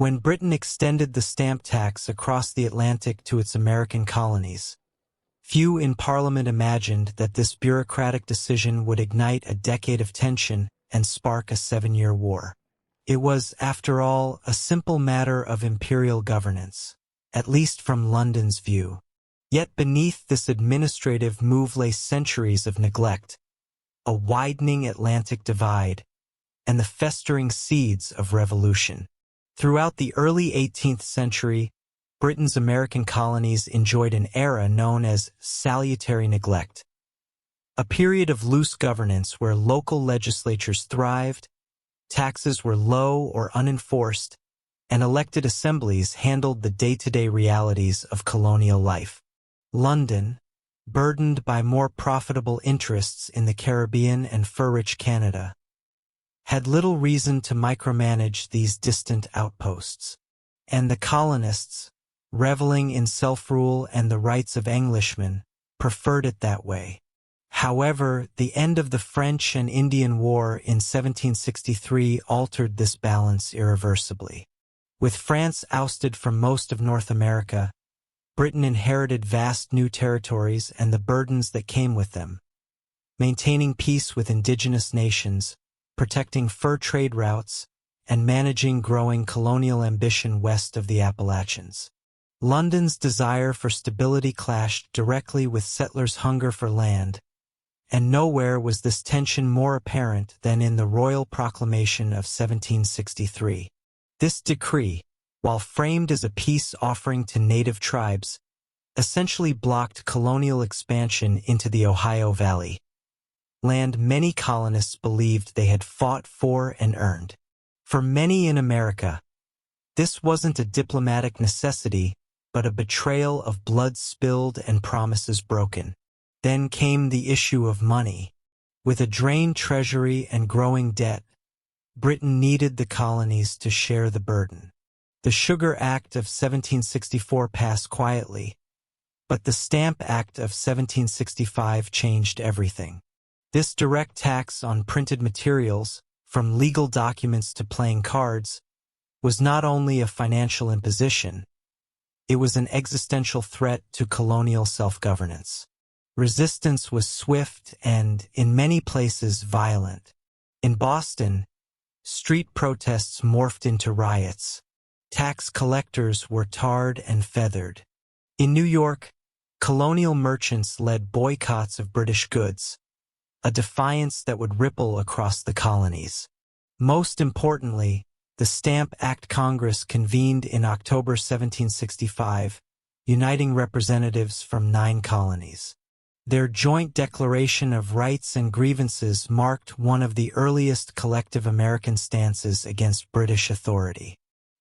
when Britain extended the stamp tax across the Atlantic to its American colonies. Few in Parliament imagined that this bureaucratic decision would ignite a decade of tension and spark a 7-year war. It was, after all, a simple matter of imperial governance, at least from London's view. Yet beneath this administrative move lay centuries of neglect, a widening Atlantic divide, and the festering seeds of revolution. Throughout the early 18th century, Britain's American colonies enjoyed an era known as salutary neglect, a period of loose governance where local legislatures thrived, taxes were low or unenforced, and elected assemblies handled the day-to-day realities of colonial life. London, burdened by more profitable interests in the Caribbean and fur-rich Canada, had little reason to micromanage these distant outposts. And the colonists, reveling in self-rule and the rights of Englishmen, preferred it that way. However, the end of the French and Indian War in 1763 altered this balance irreversibly. With France ousted from most of North America, Britain inherited vast new territories and the burdens that came with them. Maintaining peace with indigenous nations, protecting fur trade routes, and managing growing colonial ambition west of the Appalachians. London's desire for stability clashed directly with settlers' hunger for land, and nowhere was this tension more apparent than in the Royal Proclamation of 1763. This decree, while framed as a peace offering to native tribes, essentially blocked colonial expansion into the Ohio Valley, land many colonists believed they had fought for and earned. For many in America, this wasn't a diplomatic necessity, but a betrayal of blood spilled and promises broken. Then came the issue of money. With a drained treasury and growing debt, Britain needed the colonies to share the burden. The Sugar Act of 1764 passed quietly, but the Stamp Act of 1765 changed everything. This direct tax on printed materials, from legal documents to playing cards, was not only a financial imposition, it was an existential threat to colonial self-governance. Resistance was swift and, in many places, violent. In Boston, street protests morphed into riots. Tax collectors were tarred and feathered. In New York, colonial merchants led boycotts of British goods, a defiance that would ripple across the colonies. Most importantly, the Stamp Act Congress convened in October 1765, uniting representatives from 9 colonies. Their joint declaration of rights and grievances marked one of the earliest collective American stances against British authority.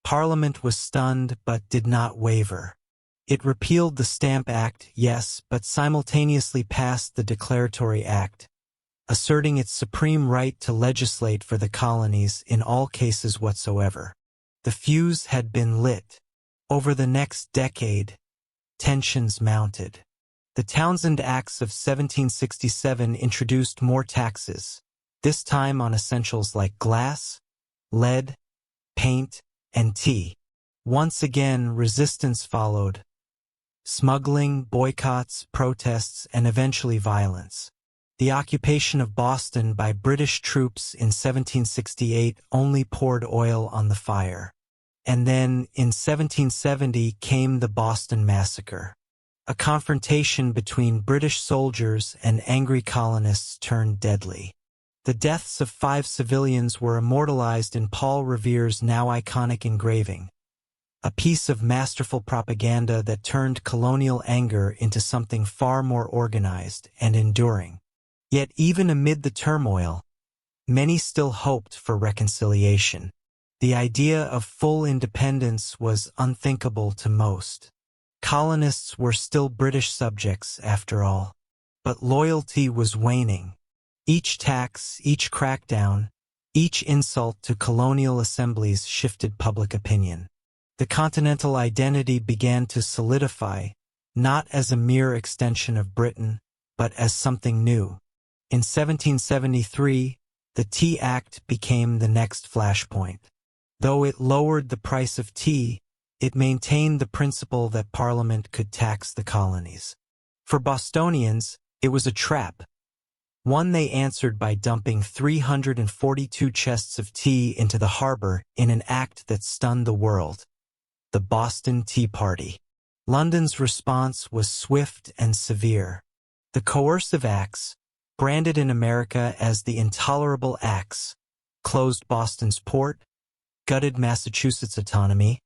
Parliament was stunned but did not waver. It repealed the Stamp Act, yes, but simultaneously passed the Declaratory Act, asserting its supreme right to legislate for the colonies in all cases whatsoever. The fuse had been lit. Over the next decade, tensions mounted. The Townshend Acts of 1767 introduced more taxes, this time on essentials like glass, lead, paint, and tea. Once again, resistance followed. Smuggling, boycotts, protests, and eventually violence. The occupation of Boston by British troops in 1768 only poured oil on the fire. And then, in 1770, came the Boston Massacre. A confrontation between British soldiers and angry colonists turned deadly. The deaths of 5 civilians were immortalized in Paul Revere's now iconic engraving, a piece of masterful propaganda that turned colonial anger into something far more organized and enduring. Yet even amid the turmoil, many still hoped for reconciliation. The idea of full independence was unthinkable to most. Colonists were still British subjects, after all. But loyalty was waning. Each tax, each crackdown, each insult to colonial assemblies shifted public opinion. The continental identity began to solidify, not as a mere extension of Britain, but as something new. In 1773, the Tea Act became the next flashpoint. Though it lowered the price of tea, it maintained the principle that Parliament could tax the colonies. For Bostonians, it was a trap, one they answered by dumping 342 chests of tea into the harbor in an act that stunned the world, the Boston Tea Party. London's response was swift and severe. The coercive acts, branded in America as the Intolerable Acts, closed Boston's port, gutted Massachusetts' autonomy,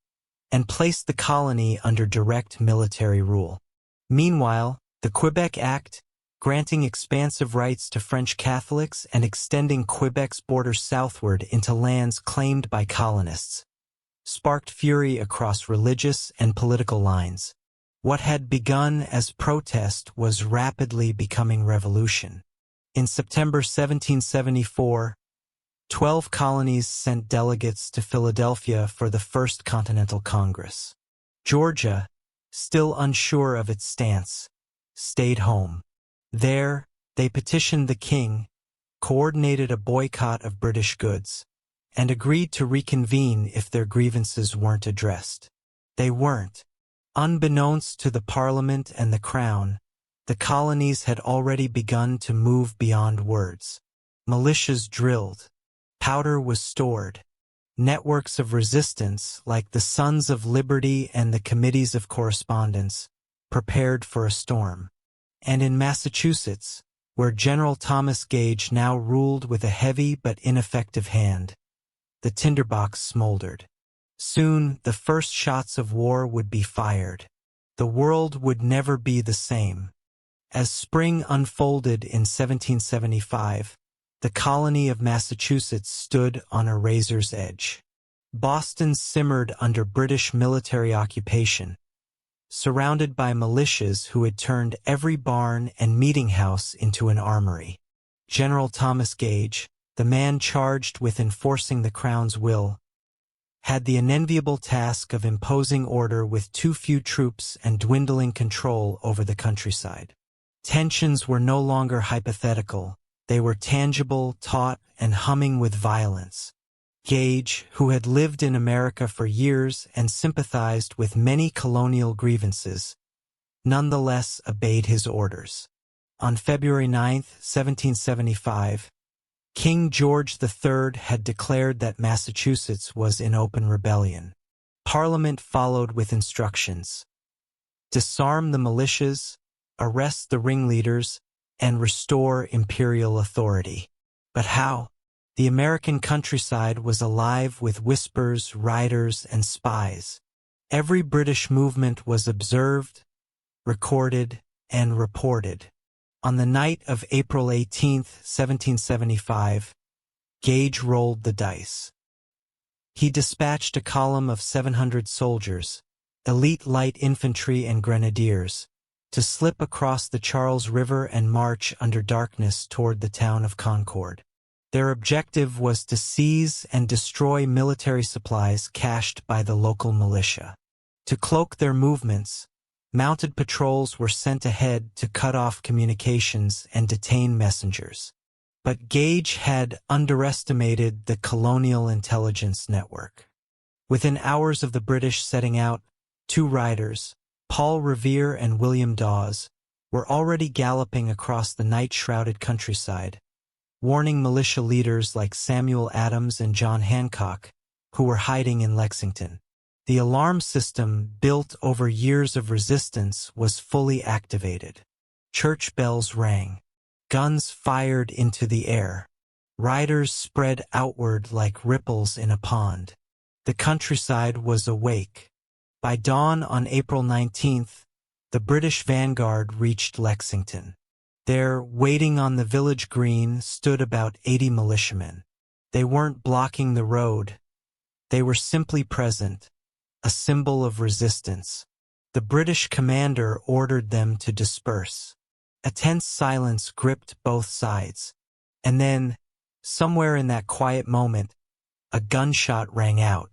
and placed the colony under direct military rule. Meanwhile, the Quebec Act, granting expansive rights to French Catholics and extending Quebec's borders southward into lands claimed by colonists, sparked fury across religious and political lines. What had begun as protest was rapidly becoming revolution. In September 1774, 12 colonies sent delegates to Philadelphia for the First Continental Congress. Georgia, still unsure of its stance, stayed home. There, they petitioned the king, coordinated a boycott of British goods, and agreed to reconvene if their grievances weren't addressed. They weren't. Unbeknownst to the Parliament and the Crown, the colonies had already begun to move beyond words. Militias drilled. Powder was stored. Networks of resistance, like the Sons of Liberty and the Committees of Correspondence, prepared for a storm. And in Massachusetts, where General Thomas Gage now ruled with a heavy but ineffective hand, the tinderbox smoldered. Soon, the first shots of war would be fired. The world would never be the same. As spring unfolded in 1775, the colony of Massachusetts stood on a razor's edge. Boston simmered under British military occupation, surrounded by militias who had turned every barn and meeting house into an armory. General Thomas Gage, the man charged with enforcing the Crown's will, had the unenviable task of imposing order with too few troops and dwindling control over the countryside. Tensions were no longer hypothetical. They were tangible, taut, and humming with violence. Gage, who had lived in America for years and sympathized with many colonial grievances, nonetheless obeyed his orders. On February 9, 1775, King George III had declared that Massachusetts was in open rebellion. Parliament followed with instructions: disarm the militias, arrest the ringleaders, and restore imperial authority. But how? The American countryside was alive with whispers, riders, and spies. Every British movement was observed, recorded, and reported. On the night of April 18, 1775, Gage rolled the dice. He dispatched a column of 700 soldiers, elite light infantry and grenadiers, to slip across the Charles River and march under darkness toward the town of Concord. Their objective was to seize and destroy military supplies cached by the local militia. To cloak their movements, mounted patrols were sent ahead to cut off communications and detain messengers. But Gage had underestimated the colonial intelligence network. Within hours of the British setting out, two riders, Paul Revere and William Dawes, were already galloping across the night-shrouded countryside, warning militia leaders like Samuel Adams and John Hancock, who were hiding in Lexington. The alarm system, built over years of resistance, was fully activated. Church bells rang. Guns fired into the air. Riders spread outward like ripples in a pond. The countryside was awake. By dawn on April 19th, the British vanguard reached Lexington. There, waiting on the village green, stood about 80 militiamen. They weren't blocking the road. They were simply present, a symbol of resistance. The British commander ordered them to disperse. A tense silence gripped both sides. And then, somewhere in that quiet moment, a gunshot rang out.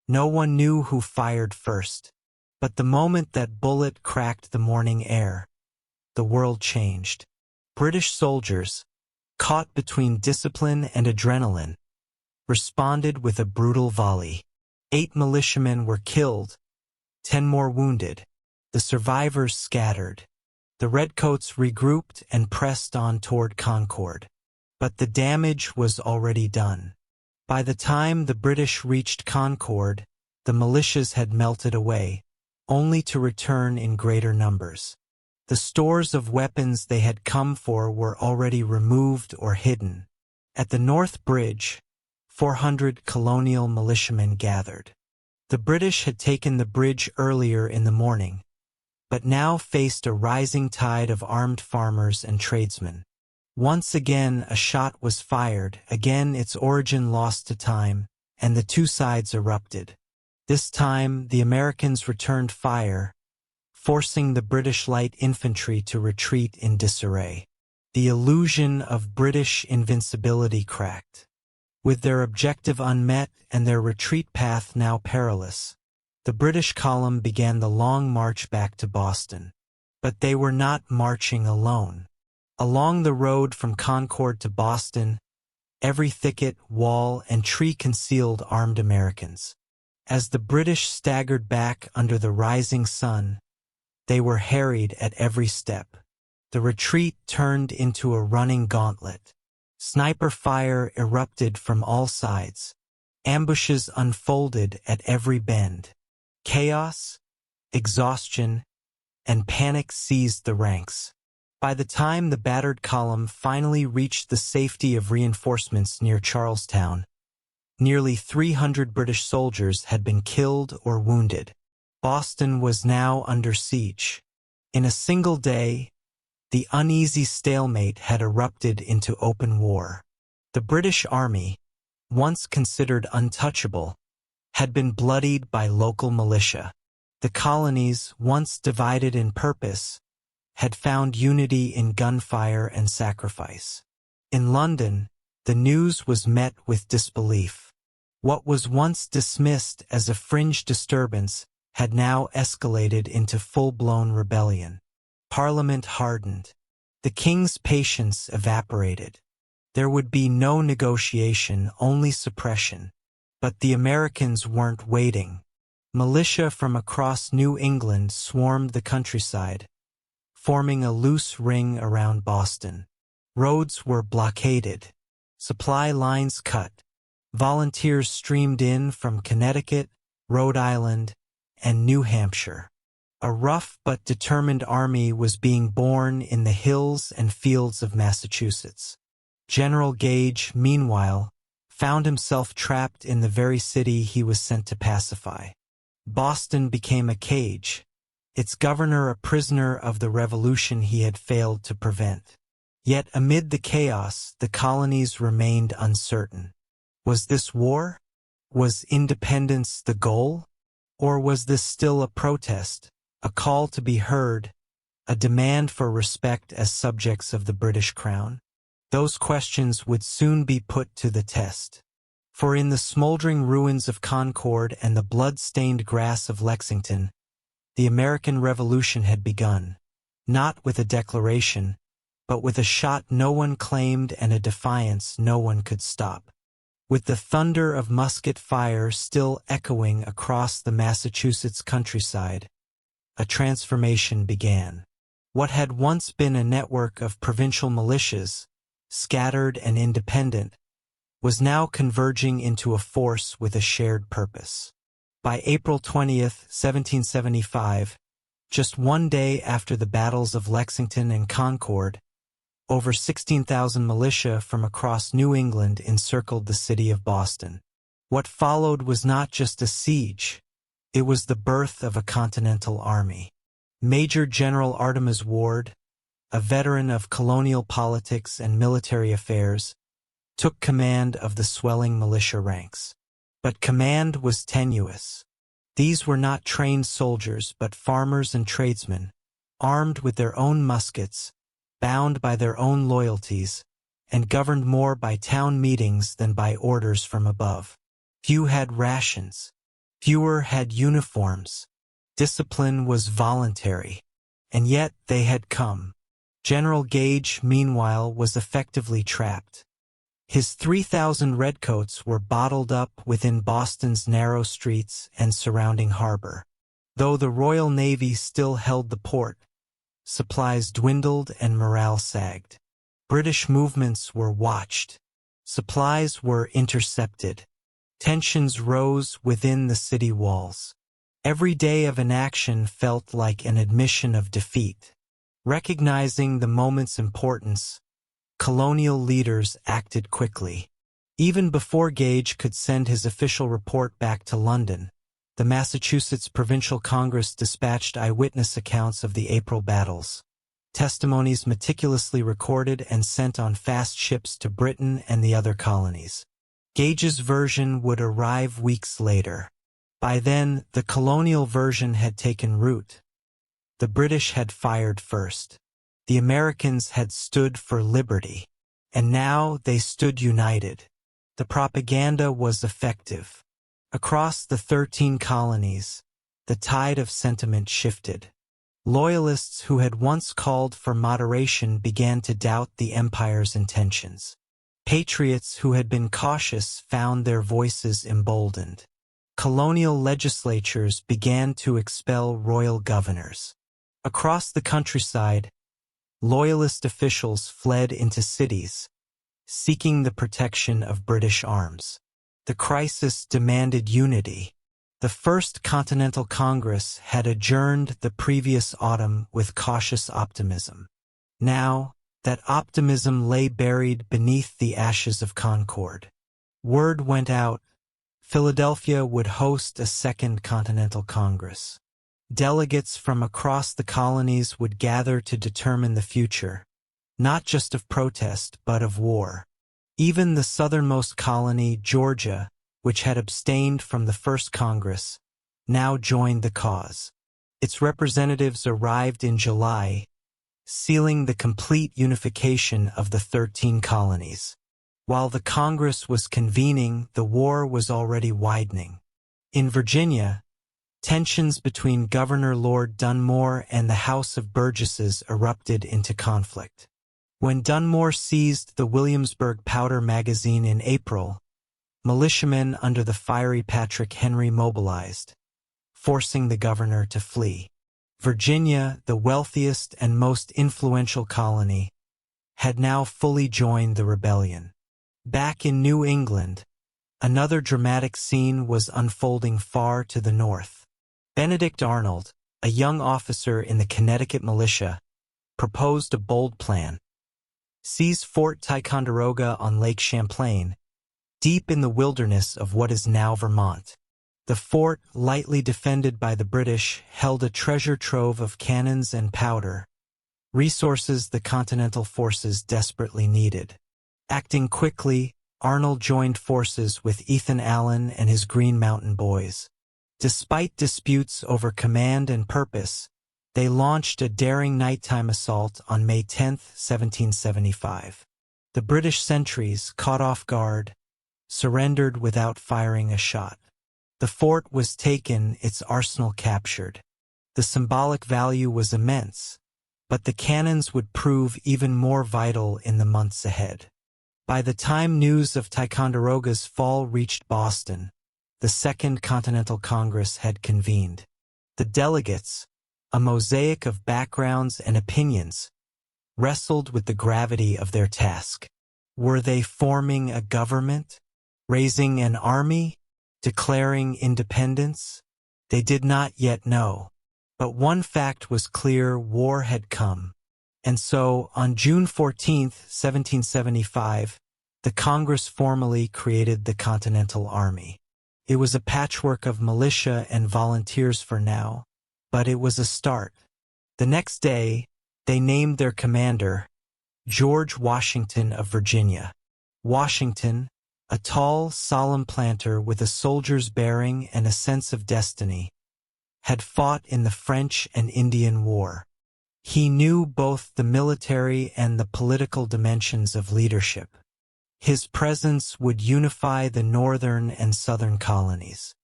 No one knew who fired first. But the moment that bullet cracked the morning air, the world changed. British soldiers, caught between discipline and adrenaline, responded with a brutal volley. 8 militiamen were killed, 10 more wounded. The survivors scattered. The redcoats regrouped and pressed on toward Concord. But the damage was already done. By the time the British reached Concord, the militias had melted away, only to return in greater numbers. The stores of weapons they had come for were already removed or hidden. At the North Bridge, 400 colonial militiamen gathered. The British had taken the bridge earlier in the morning, but now faced a rising tide of armed farmers and tradesmen. Once again a shot was fired, again its origin lost to time, and the two sides erupted. This time the Americans returned fire, forcing the British light infantry to retreat in disarray. The illusion of British invincibility cracked. With their objective unmet and their retreat path now perilous, the British column began the long march back to Boston. But they were not marching alone. Along the road from Concord to Boston, every thicket, wall, and tree concealed armed Americans. As the British staggered back under the rising sun, they were harried at every step. The retreat turned into a running gauntlet. Sniper fire erupted from all sides. Ambushes unfolded at every bend. Chaos, exhaustion, and panic seized the ranks. By the time the battered column finally reached the safety of reinforcements near Charlestown, nearly 300 British soldiers had been killed or wounded. Boston was now under siege. In a single day, the uneasy stalemate had erupted into open war. The British Army, once considered untouchable, had been bloodied by local militia. The colonies, once divided in purpose, had found unity in gunfire and sacrifice. In London, the news was met with disbelief. What was once dismissed as a fringe disturbance had now escalated into full-blown rebellion. Parliament hardened. The king's patience evaporated. There would be no negotiation, only suppression. But the Americans weren't waiting. Militia from across New England swarmed the countryside, forming a loose ring around Boston. Roads were blockaded. Supply lines cut. Volunteers streamed in from Connecticut, Rhode Island, and New Hampshire. A rough but determined army was being born in the hills and fields of Massachusetts. General Gage, meanwhile, found himself trapped in the very city he was sent to pacify. Boston became a cage, its governor a prisoner of the revolution he had failed to prevent. Yet amid the chaos, the colonies remained uncertain. Was this war? Was independence the goal? Or was this still a protest, a call to be heard, a demand for respect as subjects of the British crown? Those questions would soon be put to the test. For in the smoldering ruins of Concord and the blood-stained grass of Lexington, the American Revolution had begun, not with a declaration, but with a shot no one claimed and a defiance no one could stop. With the thunder of musket fire still echoing across the Massachusetts countryside, a transformation began. What had once been a network of provincial militias, scattered and independent, was now converging into a force with a shared purpose. By April 20th, 1775, just one day after the battles of Lexington and Concord, over 16,000 militia from across New England encircled the city of Boston. What followed was not just a siege, it was the birth of a continental army. Major General Artemas Ward, a veteran of colonial politics and military affairs, took command of the swelling militia ranks. But command was tenuous. These were not trained soldiers but farmers and tradesmen, armed with their own muskets, bound by their own loyalties, and governed more by town meetings than by orders from above. Few had rations. Fewer had uniforms. Discipline was voluntary. And yet they had come. General Gage, meanwhile, was effectively trapped. His 3,000 redcoats were bottled up within Boston's narrow streets and surrounding harbor. Though the Royal Navy still held the port, supplies dwindled and morale sagged. British movements were watched. Supplies were intercepted. Tensions rose within the city walls. Every day of inaction felt like an admission of defeat. Recognizing the moment's importance, colonial leaders acted quickly. Even before Gage could send his official report back to London, the Massachusetts Provincial Congress dispatched eyewitness accounts of the April battles. Testimonies meticulously recorded and sent on fast ships to Britain and the other colonies. Gage's version would arrive weeks later. By then, the colonial version had taken root. The British had fired first. The Americans had stood for liberty. And now they stood united. The propaganda was effective. Across the 13 colonies, the tide of sentiment shifted. Loyalists who had once called for moderation began to doubt the empire's intentions. Patriots who had been cautious found their voices emboldened. Colonial legislatures began to expel royal governors. Across the countryside, Loyalist officials fled into cities, seeking the protection of British arms. The crisis demanded unity. The First Continental Congress had adjourned the previous autumn with cautious optimism. Now, that optimism lay buried beneath the ashes of Concord. Word went out, Philadelphia would host a Second Continental Congress. Delegates from across the colonies would gather to determine the future, not just of protest but of war. Even the southernmost colony, Georgia, which had abstained from the First Congress, now joined the cause. Its representatives arrived in July, sealing the complete unification of the 13 colonies. While the Congress was convening, the war was already widening. In Virginia, tensions between Governor Lord Dunmore and the House of Burgesses erupted into conflict. When Dunmore seized the Williamsburg powder magazine in April, militiamen under the fiery Patrick Henry mobilized, forcing the governor to flee. Virginia, the wealthiest and most influential colony, had now fully joined the rebellion. Back in New England, another dramatic scene was unfolding far to the north. Benedict Arnold, a young officer in the Connecticut militia, proposed a bold plan. Seize Fort Ticonderoga on Lake Champlain, deep in the wilderness of what is now Vermont. The fort, lightly defended by the British, held a treasure trove of cannons and powder, resources the Continental forces desperately needed. Acting quickly, Arnold joined forces with Ethan Allen and his Green Mountain Boys. Despite disputes over command and purpose, they launched a daring nighttime assault on May 10, 1775. The British sentries, caught off guard, surrendered without firing a shot. The fort was taken, its arsenal captured. The symbolic value was immense, but the cannons would prove even more vital in the months ahead. By the time news of Ticonderoga's fall reached Boston, the Second Continental Congress had convened. The delegates, a mosaic of backgrounds and opinions, wrestled with the gravity of their task. Were they forming a government? Raising an army? Declaring independence? They did not yet know. But one fact was clear: war had come. And so, on June 14, 1775, the Congress formally created the Continental Army. It was a patchwork of militia and volunteers for now, but it was a start. The next day, they named their commander, George Washington of Virginia. Washington, a tall, solemn planter with a soldier's bearing and a sense of destiny, had fought in the French and Indian War. He knew both the military and the political dimensions of leadership. His presence would unify the northern and southern colonies.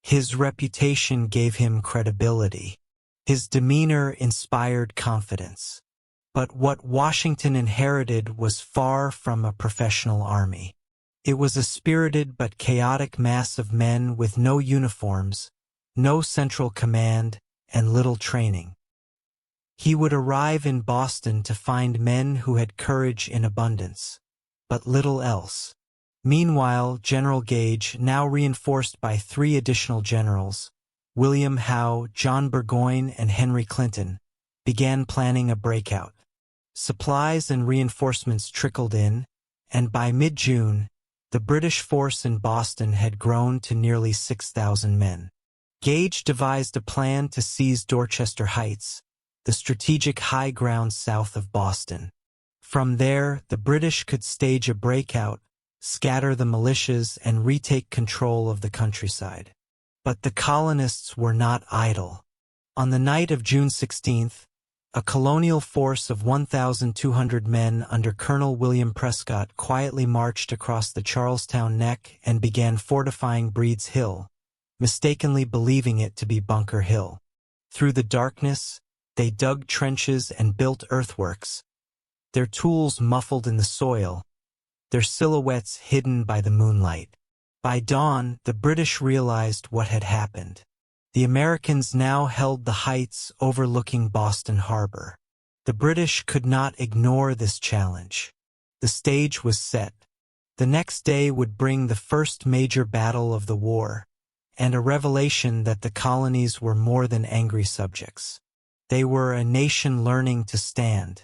His reputation gave him credibility. His demeanor inspired confidence. But what Washington inherited was far from a professional army. It was a spirited but chaotic mass of men with no uniforms, no central command, and little training. He would arrive in Boston to find men who had courage in abundance, but little else. Meanwhile, General Gage, now reinforced by 3 additional generals, William Howe, John Burgoyne, and Henry Clinton, began planning a breakout. Supplies and reinforcements trickled in, and by mid-June, the British force in Boston had grown to nearly 6,000 men. Gage devised a plan to seize Dorchester Heights, the strategic high ground south of Boston. From there, the British could stage a breakout, scatter the militias, and retake control of the countryside. But the colonists were not idle. On the night of June 16th, a colonial force of 1,200 men under Colonel William Prescott quietly marched across the Charlestown Neck and began fortifying Breed's Hill, mistakenly believing it to be Bunker Hill. Through the darkness, they dug trenches and built earthworks, their tools muffled in the soil, their silhouettes hidden by the moonlight. By dawn, the British realized what had happened. The Americans now held the heights overlooking Boston Harbor. The British could not ignore this challenge. The stage was set. The next day would bring the first major battle of the war, and a revelation that the colonies were more than angry subjects. They were a nation learning to stand.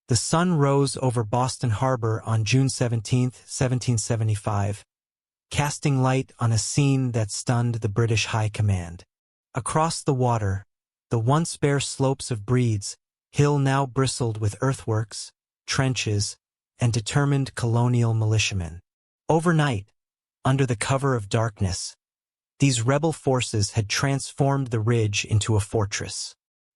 The sun rose over Boston Harbor on June 17, 1775, casting light on a scene that stunned the British High Command. Across the water, the once bare slopes of Breed's Hill now bristled with earthworks, trenches, and determined colonial militiamen. Overnight, under the cover of darkness, these rebel forces had transformed the ridge into a fortress.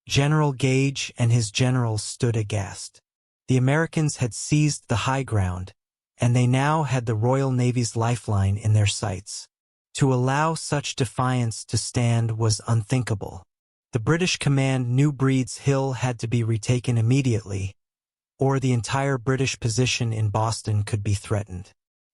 General Gage and his generals stood aghast. The Americans had seized the high ground, and they now had the Royal Navy's lifeline in their sights. To allow such defiance to stand was unthinkable. The British command knew Breed's Hill had to be retaken immediately, or the entire British position in Boston could be threatened.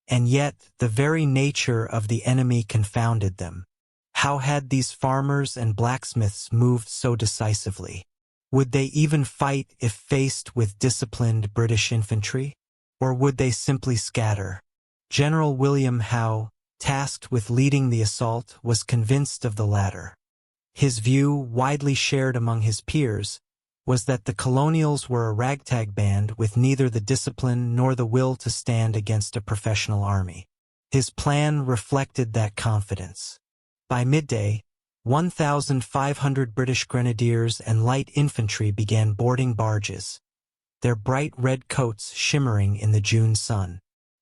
And yet, the very nature of the enemy confounded them. How had these farmers and blacksmiths moved so decisively? Would they even fight if faced with disciplined British infantry? Or would they simply scatter? General William Howe, tasked with leading the assault, was convinced of the latter. His view, widely shared among his peers, was that the colonials were a ragtag band with neither the discipline nor the will to stand against a professional army. His plan reflected that confidence. By midday, 1,500 British grenadiers and light infantry began boarding barges, their bright red coats shimmering in the June sun.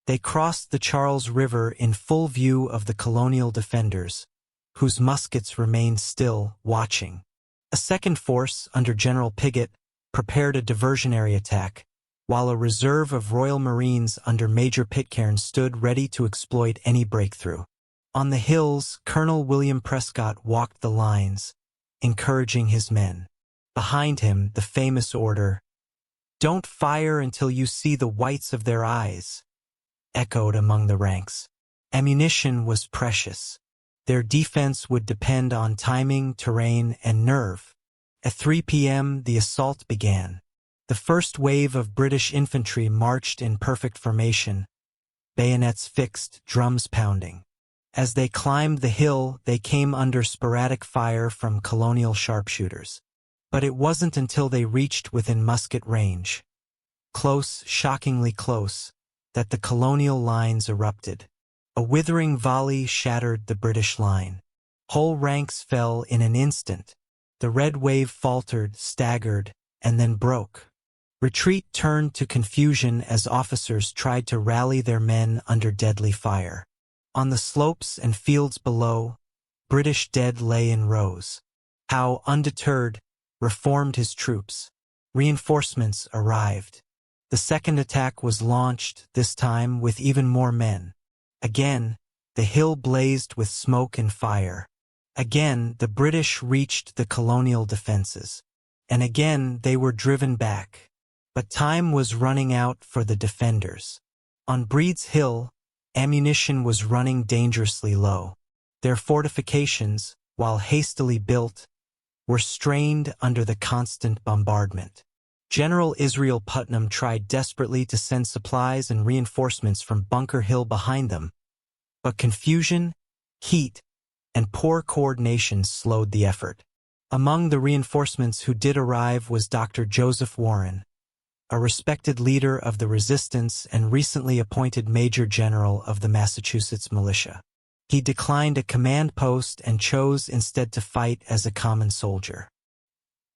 They crossed the Charles River in full view of the colonial defenders, whose muskets remained still, watching. A second force, under General Piggott, prepared a diversionary attack, while a reserve of Royal Marines under Major Pitcairn stood ready to exploit any breakthrough. On the hills, Colonel William Prescott walked the lines, encouraging his men. Behind him, the famous order, "Don't fire until you see the whites of their eyes," echoed among the ranks. Ammunition was precious. Their defense would depend on timing, terrain, and nerve. At 3 p.m., the assault began. The first wave of British infantry marched in perfect formation, bayonets fixed, drums pounding. As they climbed the hill, they came under sporadic fire from colonial sharpshooters. But it wasn't until they reached within musket range, close, shockingly close, that the colonial lines erupted. A withering volley shattered the British line. Whole ranks fell in an instant. The red wave faltered, staggered, and then broke. Retreat turned to confusion as officers tried to rally their men under deadly fire. On the slopes and fields below, British dead lay in rows. Howe, undeterred, reformed his troops. Reinforcements arrived. The second attack was launched, this time with even more men. Again, the hill blazed with smoke and fire. Again, the British reached the colonial defenses. And again, they were driven back. But time was running out for the defenders. On Breed's Hill, Ammunition was running dangerously low. Their fortifications, while hastily built, were strained under the constant bombardment. General Israel Putnam tried desperately to send supplies and reinforcements from Bunker Hill behind them, but confusion, heat, and poor coordination slowed the effort. Among the reinforcements who did arrive was Dr. Joseph Warren, a respected leader of the resistance and recently appointed Major General of the Massachusetts militia. He declined a command post and chose instead to fight as a common soldier.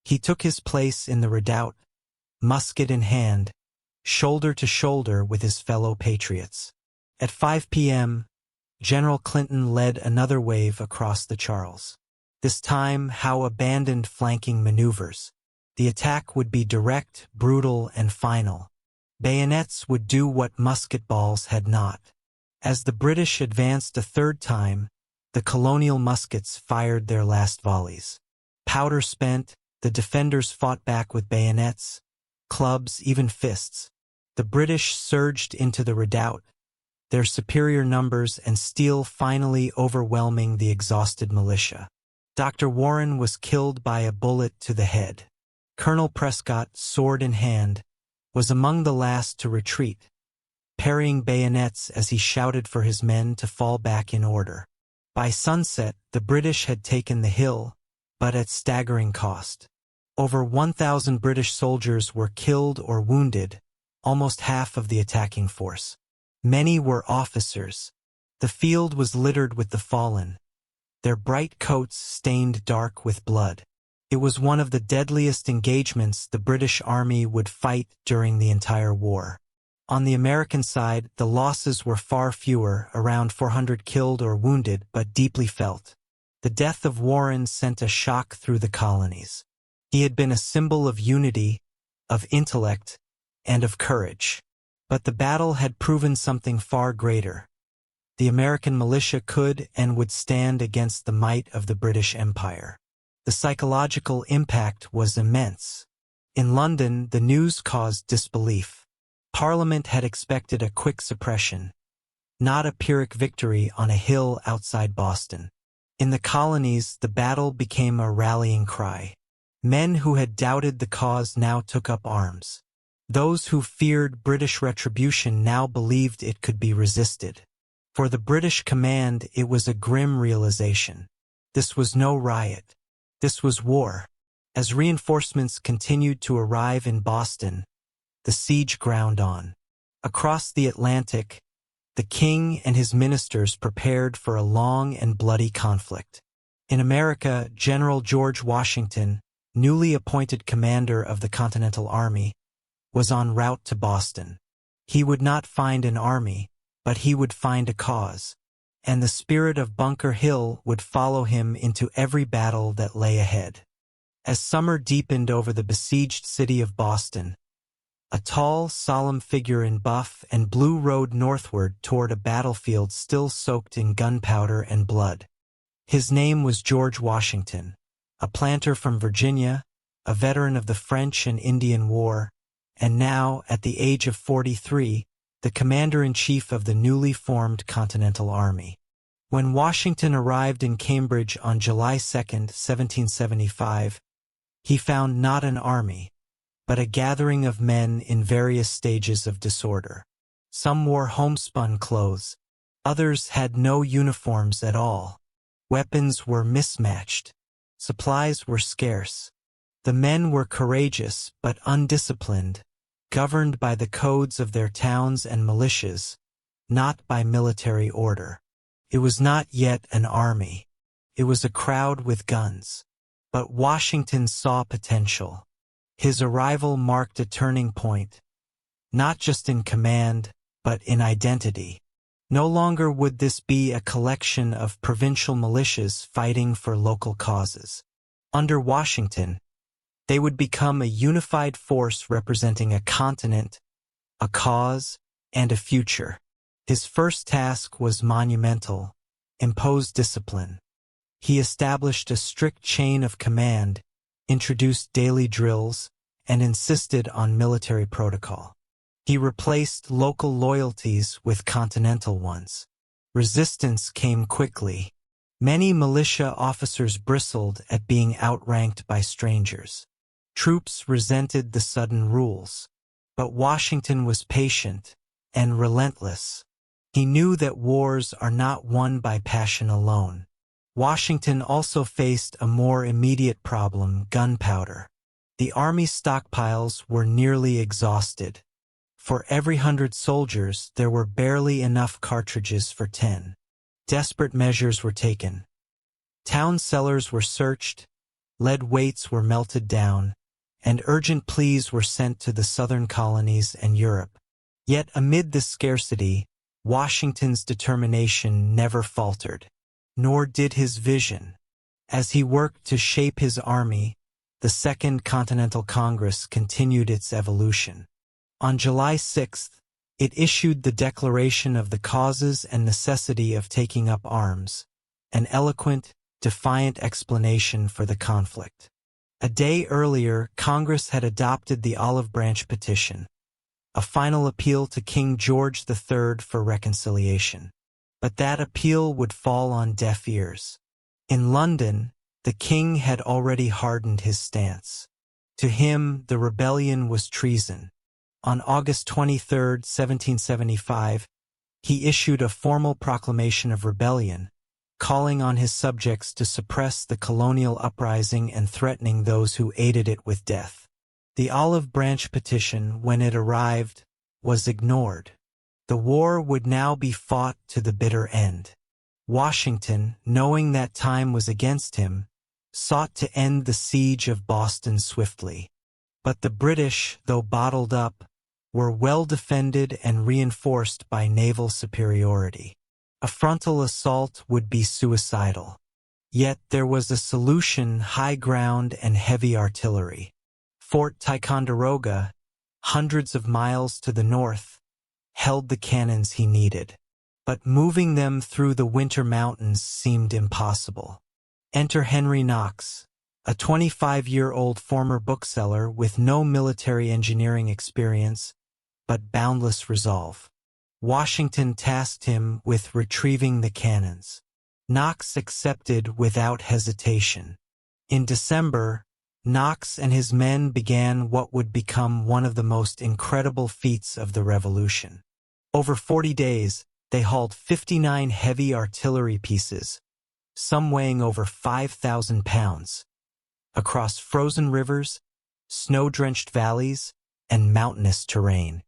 He took his place in the redoubt, musket in hand, shoulder to shoulder with his fellow patriots. At 5 p.m., General Clinton led another wave across the Charles. This time, Howe abandoned flanking maneuvers. The attack would be direct, brutal, and final. Bayonets would do what musket balls had not. As the British advanced a third time, the colonial muskets fired their last volleys. Powder spent, the defenders fought back with bayonets, clubs, even fists. The British surged into the redoubt, their superior numbers and steel finally overwhelming the exhausted militia. Dr. Warren was killed by a bullet to the head. Colonel Prescott, sword in hand, was among the last to retreat, parrying bayonets as he shouted for his men to fall back in order. By sunset, the British had taken the hill, but at staggering cost. Over 1,000 British soldiers were killed or wounded, almost half of the attacking force. Many were officers. The field was littered with the fallen, their bright coats stained dark with blood. It was one of the deadliest engagements the British Army would fight during the entire war. On the American side, the losses were far fewer, around 400 killed or wounded, but deeply felt. The death of Warren sent a shock through the colonies. He had been a symbol of unity, of intellect, and of courage. But the battle had proven something far greater. The American militia could and would stand against the might of the British Empire. The psychological impact was immense. In London, the news caused disbelief. Parliament had expected a quick suppression, not a Pyrrhic victory on a hill outside Boston. In the colonies, the battle became a rallying cry. Men who had doubted the cause now took up arms. Those who feared British retribution now believed it could be resisted. For the British command, it was a grim realization. This was no riot. This was war. As reinforcements continued to arrive in Boston, the siege ground on. Across the Atlantic, the king and his ministers prepared for a long and bloody conflict. In America, General George Washington, newly appointed commander of the Continental Army, was en route to Boston. He would not find an army, but he would find a cause, and the spirit of Bunker Hill would follow him into every battle that lay ahead. As summer deepened over the besieged city of Boston, a tall, solemn figure in buff and blue rode northward toward a battlefield still soaked in gunpowder and blood. His name was George Washington, a planter from Virginia, a veteran of the French and Indian War, and now, at the age of 43, the commander-in-chief of the newly formed Continental Army. When Washington arrived in Cambridge on July 2, 1775, he found not an army, but a gathering of men in various stages of disorder. Some wore homespun clothes, others had no uniforms at all. Weapons were mismatched, supplies were scarce. The men were courageous but undisciplined, governed by the codes of their towns and militias, not by military order. It was not yet an army. It was a crowd with guns. But Washington saw potential. His arrival marked a turning point, not just in command, but in identity. No longer would this be a collection of provincial militias fighting for local causes. Under Washington, they would become a unified force representing a continent, a cause, and a future. His first task was monumental: impose discipline. He established a strict chain of command, introduced daily drills, and insisted on military protocol. He replaced local loyalties with continental ones. Resistance came quickly. Many militia officers bristled at being outranked by strangers. Troops resented the sudden rules. But Washington was patient and relentless. He knew that wars are not won by passion alone. Washington also faced a more immediate problem: gunpowder. The army's stockpiles were nearly exhausted. For every 100 soldiers, there were barely enough cartridges for 10. Desperate measures were taken. Town cellars were searched, lead weights were melted down, and urgent pleas were sent to the southern colonies and Europe. Yet amid this scarcity, Washington's determination never faltered, nor did his vision. As he worked to shape his army, the Second Continental Congress continued its evolution. On July 6th, it issued the Declaration of the Causes and Necessity of Taking Up Arms, an eloquent, defiant explanation for the conflict. A day earlier, Congress had adopted the Olive Branch Petition, a final appeal to King George III for reconciliation. But that appeal would fall on deaf ears. In London, the king had already hardened his stance. To him, the rebellion was treason. On August 23, 1775, he issued a formal proclamation of rebellion, calling on his subjects to suppress the colonial uprising and threatening those who aided it with death. The Olive Branch Petition, when it arrived, was ignored. The war would now be fought to the bitter end. Washington, knowing that time was against him, sought to end the siege of Boston swiftly. But the British, though bottled up, were well defended and reinforced by naval superiority. A frontal assault would be suicidal. Yet there was a solution: high ground and heavy artillery. Fort Ticonderoga, hundreds of miles to the north, held the cannons he needed. But moving them through the winter mountains seemed impossible. Enter Henry Knox, a 25-year-old former bookseller with no military engineering experience, but boundless resolve. Washington tasked him with retrieving the cannons. Knox accepted without hesitation. In December, Knox and his men began what would become one of the most incredible feats of the Revolution. Over 40 days, they hauled 59 heavy artillery pieces, some weighing over 5,000 pounds, across frozen rivers, snow-drenched valleys, and mountainous terrain.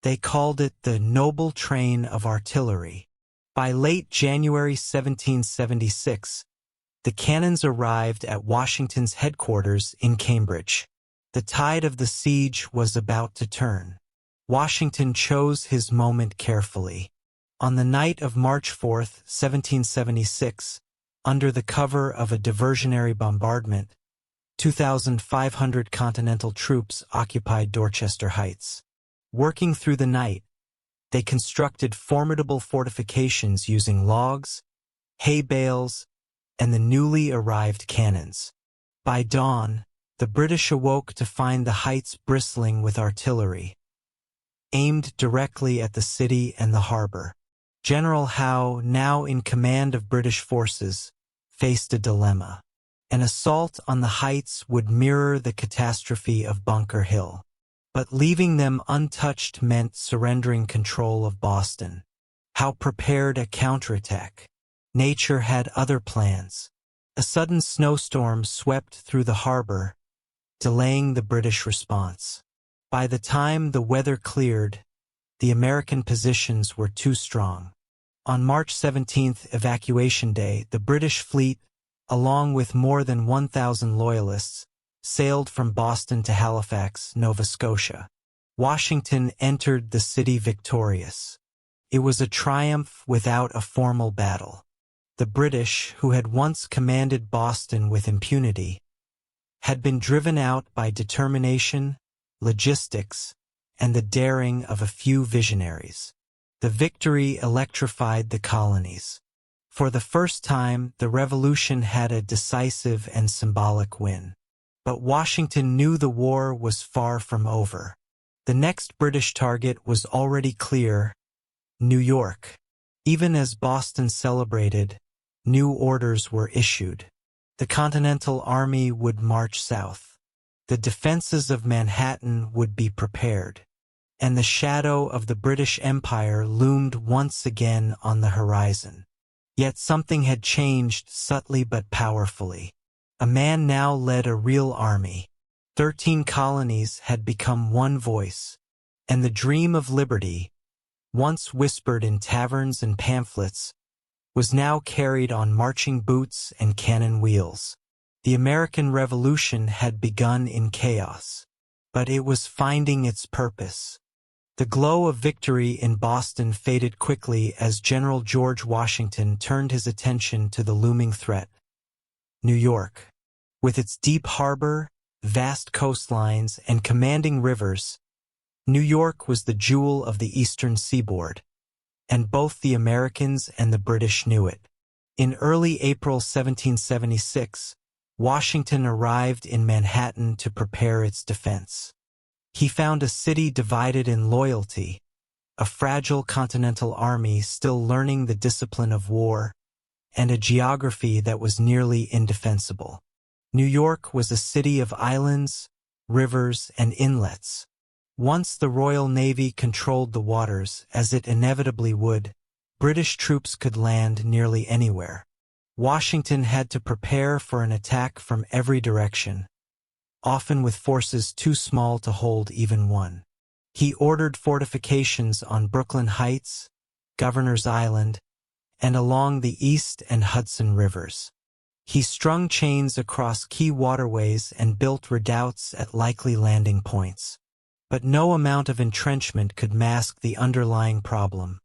They called it the Noble Train of Artillery. By late January 1776, the cannons arrived at Washington's headquarters in Cambridge. The tide of the siege was about to turn. Washington chose his moment carefully. On the night of March 4, 1776, under the cover of a diversionary bombardment, 2,500 Continental troops occupied Dorchester Heights. Working through the night, they constructed formidable fortifications using logs, hay bales, and the newly arrived cannons. By dawn, the British awoke to find the heights bristling with artillery, aimed directly at the city and the harbor. General Howe, now in command of British forces, faced a dilemma. An assault on the heights would mirror the catastrophe of Bunker Hill. But leaving them untouched meant surrendering control of Boston. Howe prepared a counterattack. Nature had other plans. A sudden snowstorm swept through the harbor, delaying the British response. By the time the weather cleared, the American positions were too strong. On March 17th, Evacuation Day, the British fleet, along with more than 1,000 Loyalists, sailed from Boston to Halifax, Nova Scotia. Washington entered the city victorious. It was a triumph without a formal battle. The British, who had once commanded Boston with impunity, had been driven out by determination, logistics, and the daring of a few visionaries. The victory electrified the colonies. For the first time, the Revolution had a decisive and symbolic win. But Washington knew the war was far from over. The next British target was already clear: New York. Even as Boston celebrated, new orders were issued. The Continental Army would march south. The defenses of Manhattan would be prepared. And the shadow of the British Empire loomed once again on the horizon. Yet something had changed subtly but powerfully. A man now led a real army. 13 colonies had become one voice, and the dream of liberty, once whispered in taverns and pamphlets, was now carried on marching boots and cannon wheels. The American Revolution had begun in chaos, but it was finding its purpose. The glow of victory in Boston faded quickly as General George Washington turned his attention to the looming threat. New York. With its deep harbor, vast coastlines, and commanding rivers, New York was the jewel of the eastern seaboard, and both the Americans and the British knew it. In early April 1776, Washington arrived in Manhattan to prepare its defense. He found a city divided in loyalty, a fragile Continental Army still learning the discipline of war, and a geography that was nearly indefensible. New York was a city of islands, rivers, and inlets. Once the Royal Navy controlled the waters, as it inevitably would, British troops could land nearly anywhere. Washington had to prepare for an attack from every direction, often with forces too small to hold even one. He ordered fortifications on Brooklyn Heights, Governor's Island, and along the East and Hudson rivers. He strung chains across key waterways and built redoubts at likely landing points. But no amount of entrenchment could mask the underlying problem.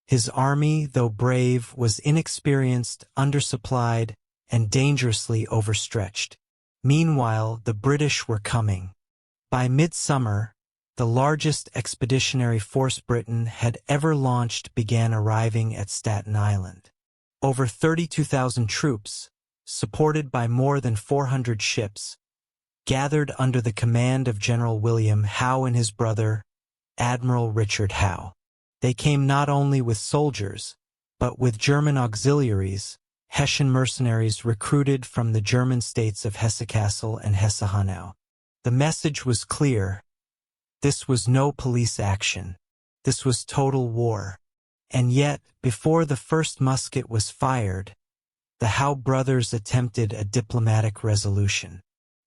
His army, though brave, was inexperienced, undersupplied, and dangerously overstretched. Meanwhile, the British were coming. By midsummer, the largest expeditionary force Britain had ever launched began arriving at Staten Island. Over 32,000 troops, supported by more than 400 ships, gathered under the command of General William Howe and his brother, Admiral Richard Howe. They came not only with soldiers, but with German auxiliaries, Hessian mercenaries recruited from the German states of Hesse-Kassel and Hesse-Hanau. The message was clear. This was no police action. This was total war. And yet, before the first musket was fired, the Howe brothers attempted a diplomatic resolution.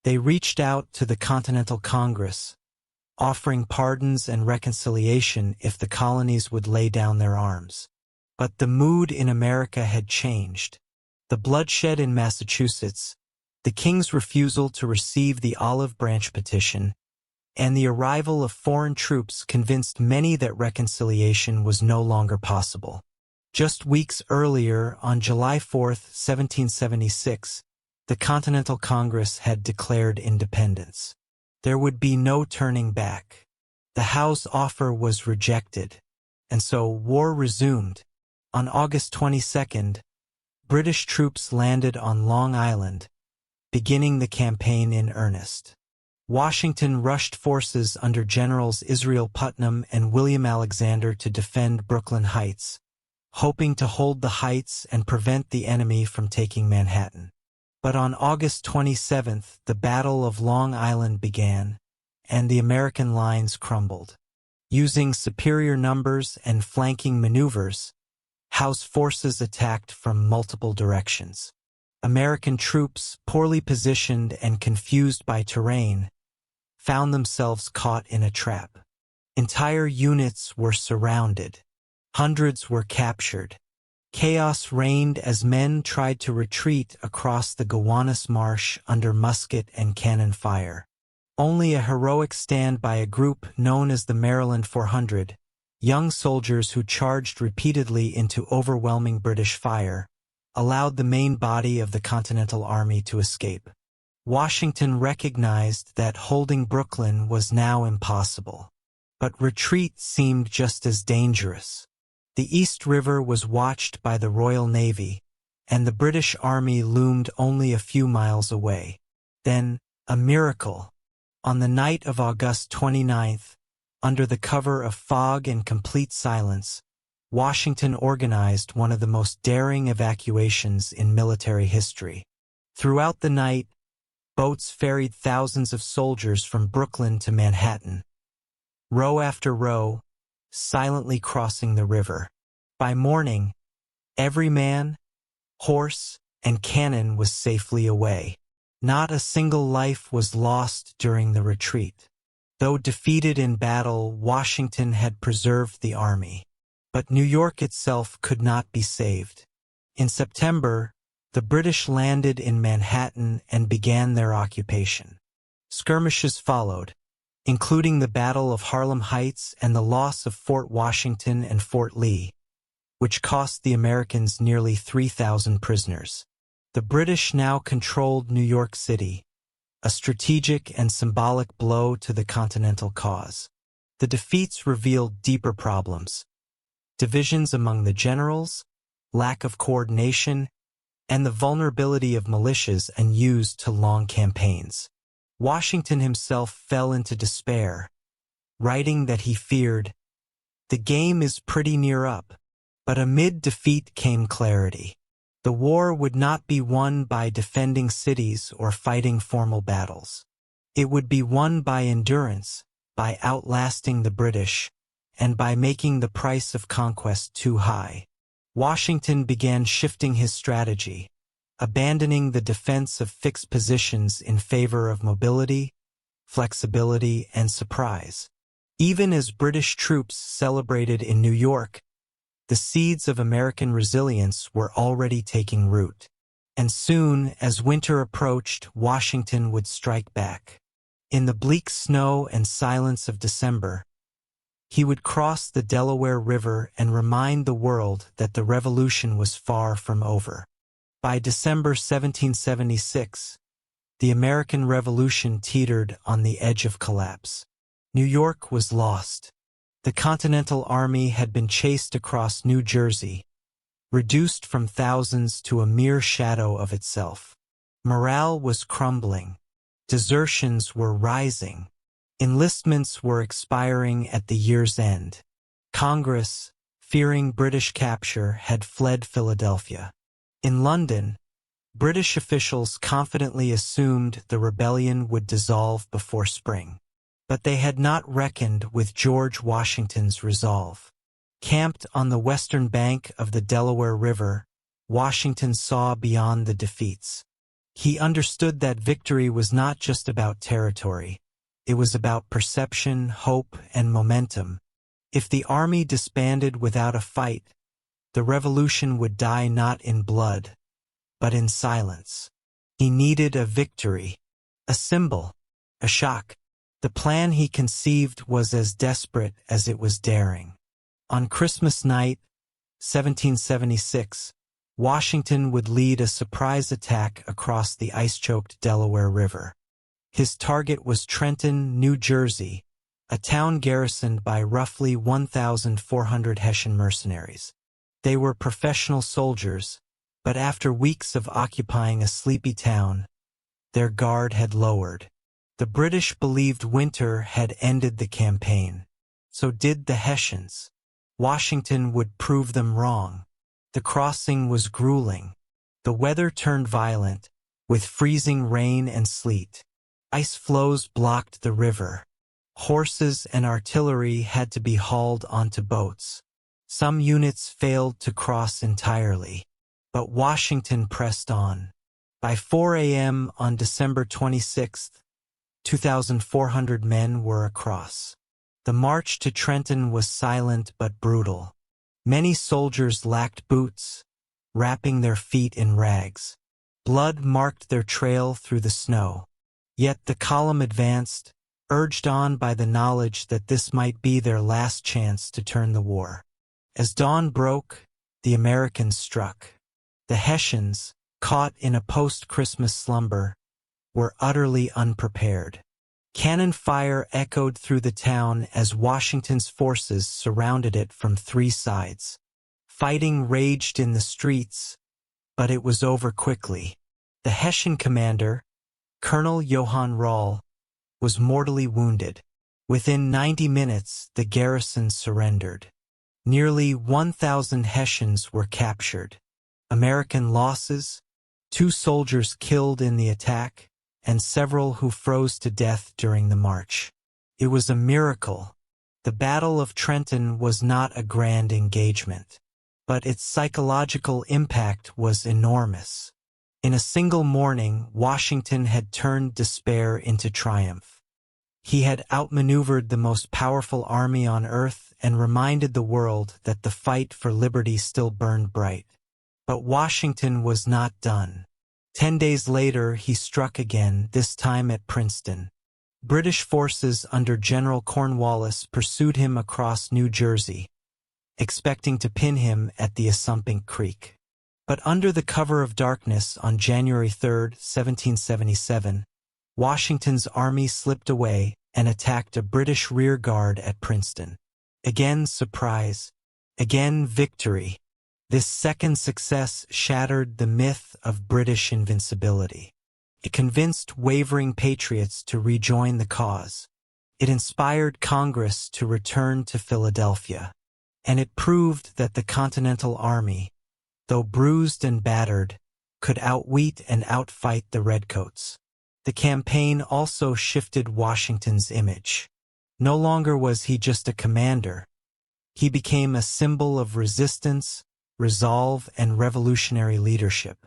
They reached out to the Continental Congress, offering pardons and reconciliation if the colonies would lay down their arms. But the mood in America had changed. The bloodshed in Massachusetts, the King's refusal to receive the Olive Branch petition, and the arrival of foreign troops convinced many that reconciliation was no longer possible. Just weeks earlier, on July 4, 1776, the Continental Congress had declared independence. There would be no turning back. The Howe's offer was rejected, and so war resumed. On August 22nd, British troops landed on Long Island, beginning the campaign in earnest. Washington rushed forces under Generals Israel Putnam and William Alexander to defend Brooklyn Heights, hoping to hold the heights and prevent the enemy from taking Manhattan. But on August 27th, the Battle of Long Island began, and the American lines crumbled. Using superior numbers and flanking maneuvers, Howe's forces attacked from multiple directions. American troops, poorly positioned and confused by terrain, found themselves caught in a trap. Entire units were surrounded. Hundreds were captured. Chaos reigned as men tried to retreat across the Gowanus Marsh under musket and cannon fire. Only a heroic stand by a group known as the Maryland 400, young soldiers who charged repeatedly into overwhelming British fire, allowed the main body of the Continental Army to escape. Washington recognized that holding Brooklyn was now impossible. But retreat seemed just as dangerous. The East River was watched by the Royal Navy, and the British Army loomed only a few miles away. Then, a miracle. On the night of August 29th, Under the cover of fog and complete silence, Washington organized one of the most daring evacuations in military history. Throughout the night, boats ferried thousands of soldiers from Brooklyn to Manhattan, row after row, silently crossing the river. By morning, every man, horse, and cannon was safely away. Not a single life was lost during the retreat. Though defeated in battle, Washington had preserved the army. But New York itself could not be saved. In September, the British landed in Manhattan and began their occupation. Skirmishes followed, including the Battle of Harlem Heights and the loss of Fort Washington and Fort Lee, which cost the Americans nearly 3,000 prisoners. The British now controlled New York City, a strategic and symbolic blow to the Continental cause. The defeats revealed deeper problems: divisions among the generals, lack of coordination, and the vulnerability of militias and used to long campaigns. Washington himself fell into despair, writing that he feared, "The game is pretty near up." But amid defeat came clarity. The war would not be won by defending cities or fighting formal battles. It would be won by endurance, by outlasting the British, and by making the price of conquest too high. Washington began shifting his strategy, abandoning the defense of fixed positions in favor of mobility, flexibility, and surprise. Even as British troops celebrated in New York, the seeds of American resilience were already taking root. And soon, as winter approached, Washington would strike back. In the bleak snow and silence of December, he would cross the Delaware River and remind the world that the Revolution was far from over. By December 1776, the American Revolution teetered on the edge of collapse. New York was lost. The Continental Army had been chased across New Jersey, reduced from thousands to a mere shadow of itself. Morale was crumbling. Desertions were rising. Enlistments were expiring at the year's end. Congress, fearing British capture, had fled Philadelphia. In London, British officials confidently assumed the rebellion would dissolve before spring. But they had not reckoned with George Washington's resolve. Camped on the western bank of the Delaware River, Washington saw beyond the defeats. He understood that victory was not just about territory. It was about perception, hope, and momentum. If the army disbanded without a fight, the revolution would die not in blood, but in silence. He needed a victory, a symbol, a shock. The plan he conceived was as desperate as it was daring. On Christmas night, 1776, Washington would lead a surprise attack across the ice-choked Delaware River. His target was Trenton, New Jersey, a town garrisoned by roughly 1,400 Hessian mercenaries. They were professional soldiers, but after weeks of occupying a sleepy town, their guard had lowered. The British believed winter had ended the campaign. So did the Hessians. Washington would prove them wrong. The crossing was grueling. The weather turned violent, with freezing rain and sleet. Ice floes blocked the river. Horses and artillery had to be hauled onto boats. Some units failed to cross entirely. But Washington pressed on. By 4 a.m. on December 26th, 2,400 men were across. The march to Trenton was silent but brutal. Many soldiers lacked boots, wrapping their feet in rags. Blood marked their trail through the snow. Yet the column advanced, urged on by the knowledge that this might be their last chance to turn the war. As dawn broke, the Americans struck. The Hessians, caught in a post-Christmas slumber, were utterly unprepared. Cannon fire echoed through the town as Washington's forces surrounded it from three sides. Fighting raged in the streets, but it was over quickly. The Hessian commander, Colonel Johann Rall, was mortally wounded. Within 90 minutes, the garrison surrendered. Nearly 1,000 Hessians were captured. American losses: 2 soldiers killed in the attack, and several who froze to death during the march. It was a miracle. The Battle of Trenton was not a grand engagement, but its psychological impact was enormous. In a single morning, Washington had turned despair into triumph. He had outmaneuvered the most powerful army on earth and reminded the world that the fight for liberty still burned bright. But Washington was not done. 10 days later, he struck again, this time at Princeton. British forces under General Cornwallis pursued him across New Jersey, expecting to pin him at the Assunpink Creek. But under the cover of darkness on January 3, 1777, Washington's army slipped away and attacked a British rear guard at Princeton. Again surprise, again victory. This second success shattered the myth of British invincibility. It convinced wavering patriots to rejoin the cause. It inspired Congress to return to Philadelphia. And it proved that the Continental Army, though bruised and battered, could outwit and outfight the Redcoats. The campaign also shifted Washington's image. No longer was he just a commander. He became a symbol of resistance, resolve, and revolutionary leadership.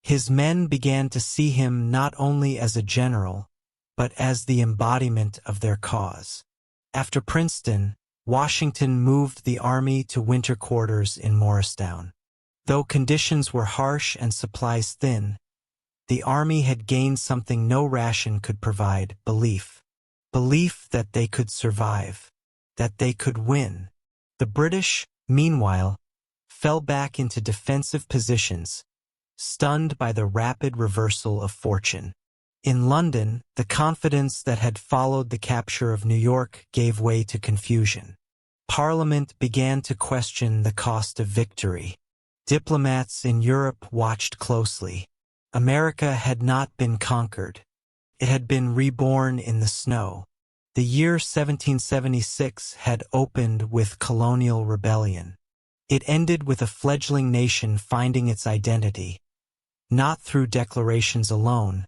His men began to see him not only as a general, but as the embodiment of their cause. After Princeton, Washington moved the army to winter quarters in Morristown. Though conditions were harsh and supplies thin, the army had gained something no ration could provide: belief. Belief that they could survive, that they could win. The British, meanwhile, fell back into defensive positions, stunned by the rapid reversal of fortune. In London, the confidence that had followed the capture of New York gave way to confusion. Parliament began to question the cost of victory. Diplomats in Europe watched closely. America had not been conquered. It had been reborn in the snow. The year 1776 had opened with colonial rebellion. It ended with a fledgling nation finding its identity, not through declarations alone,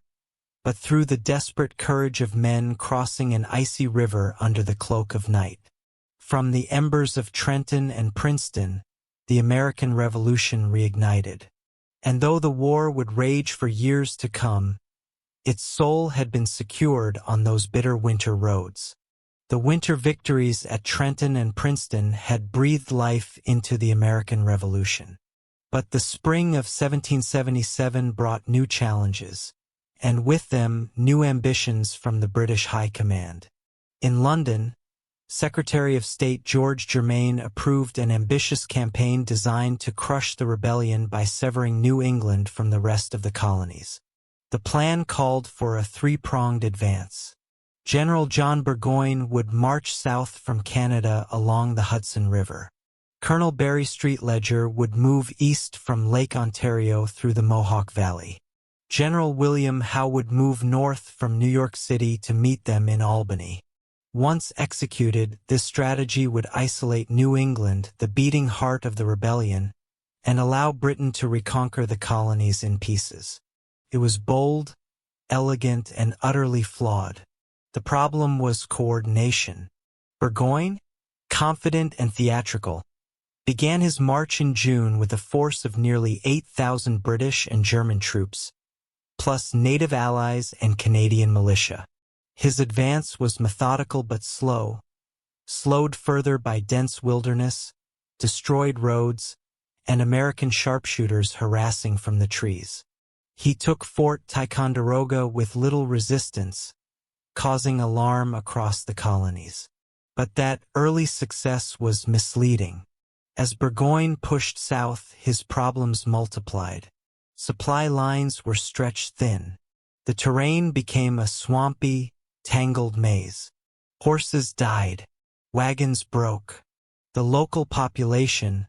but through the desperate courage of men crossing an icy river under the cloak of night. From the embers of Trenton and Princeton, the American Revolution reignited. And though the war would rage for years to come, its soul had been secured on those bitter winter roads. The winter victories at Trenton and Princeton had breathed life into the American Revolution. But the spring of 1777 brought new challenges, and with them new ambitions from the British High Command. In London, Secretary of State George Germain approved an ambitious campaign designed to crush the rebellion by severing New England from the rest of the colonies. The plan called for a 3-pronged advance. General John Burgoyne would march south from Canada along the Hudson River. Colonel Barry Street Ledger would move east from Lake Ontario through the Mohawk Valley. General William Howe would move north from New York City to meet them in Albany. Once executed, this strategy would isolate New England, the beating heart of the rebellion, and allow Britain to reconquer the colonies in pieces. It was bold, elegant, and utterly flawed. The problem was coordination. Burgoyne, confident and theatrical, began his march in June with a force of nearly 8,000 British and German troops, plus native allies and Canadian militia. His advance was methodical but slow, slowed further by dense wilderness, destroyed roads, and American sharpshooters harassing from the trees. He took Fort Ticonderoga with little resistance, causing alarm across the colonies. But that early success was misleading. As Burgoyne pushed south, his problems multiplied. Supply lines were stretched thin. The terrain became a swampy, tangled maze. Horses died. Wagons broke. The local population,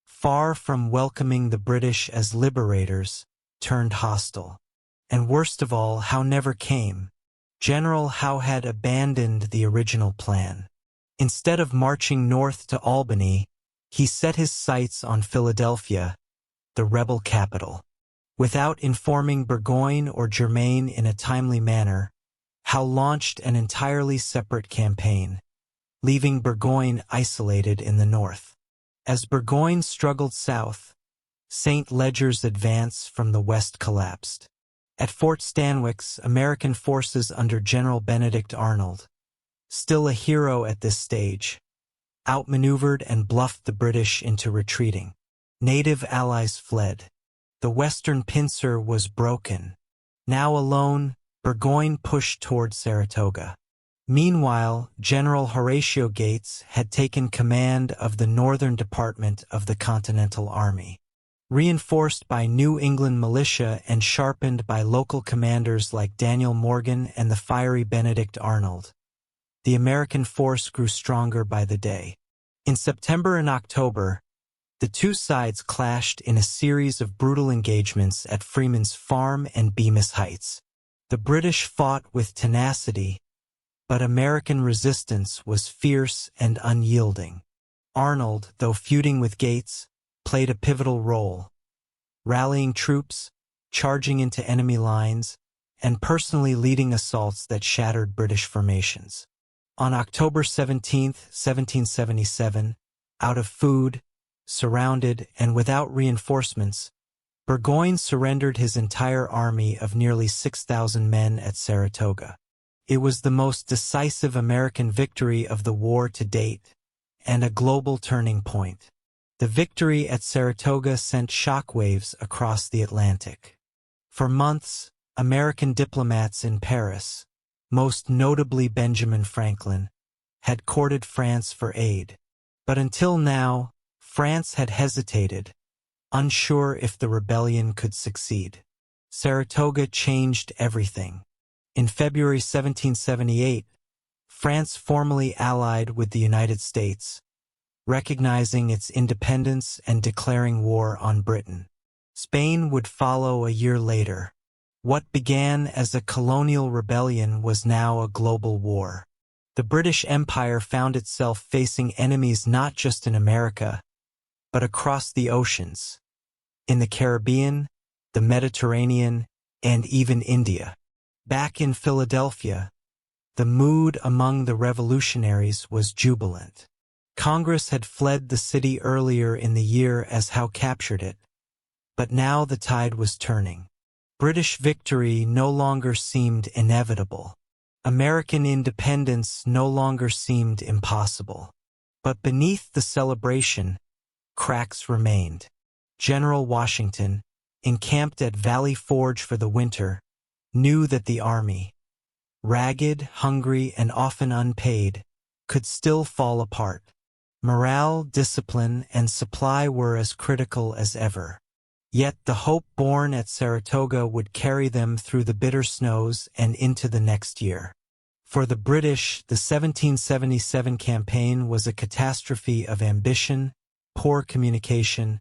far from welcoming the British as liberators, turned hostile. And worst of all, Howe never came. General Howe had abandoned the original plan. Instead of marching north to Albany, he set his sights on Philadelphia, the rebel capital. Without informing Burgoyne or Germain in a timely manner, Howe launched an entirely separate campaign, leaving Burgoyne isolated in the north. As Burgoyne struggled south, St. Leger's advance from the west collapsed. At Fort Stanwix, American forces under General Benedict Arnold, still a hero at this stage, outmaneuvered and bluffed the British into retreating. Native allies fled. The western pincer was broken. Now alone, Burgoyne pushed toward Saratoga. Meanwhile, General Horatio Gates had taken command of the northern department of the Continental Army. Reinforced by New England militia and sharpened by local commanders like Daniel Morgan and the fiery Benedict Arnold, the American force grew stronger by the day. In September and October, the two sides clashed in a series of brutal engagements at Freeman's Farm and Bemis Heights. The British fought with tenacity, but American resistance was fierce and unyielding. Arnold, though feuding with Gates, played a pivotal role, rallying troops, charging into enemy lines, and personally leading assaults that shattered British formations. On October 17, 1777, out of food, surrounded, and without reinforcements, Burgoyne surrendered his entire army of nearly 6,000 men at Saratoga. It was the most decisive American victory of the war to date, and a global turning point. The victory at Saratoga sent shockwaves across the Atlantic. For months, American diplomats in Paris, most notably Benjamin Franklin, had courted France for aid. But until now, France had hesitated, unsure if the rebellion could succeed. Saratoga changed everything. In February 1778, France formally allied with the United States, recognizing its independence and declaring war on Britain. Spain would follow a year later. What began as a colonial rebellion was now a global war. The British Empire found itself facing enemies not just in America, but across the oceans, in the Caribbean, the Mediterranean, and even India. Back in Philadelphia, the mood among the revolutionaries was jubilant. Congress had fled the city earlier in the year as Howe captured it, but now the tide was turning. British victory no longer seemed inevitable. American independence no longer seemed impossible. But beneath the celebration, cracks remained. General Washington, encamped at Valley Forge for the winter, knew that the army, ragged, hungry, and often unpaid, could still fall apart. Morale, discipline, and supply were as critical as ever. Yet the hope born at Saratoga would carry them through the bitter snows and into the next year. For the British, the 1777 campaign was a catastrophe of ambition, poor communication,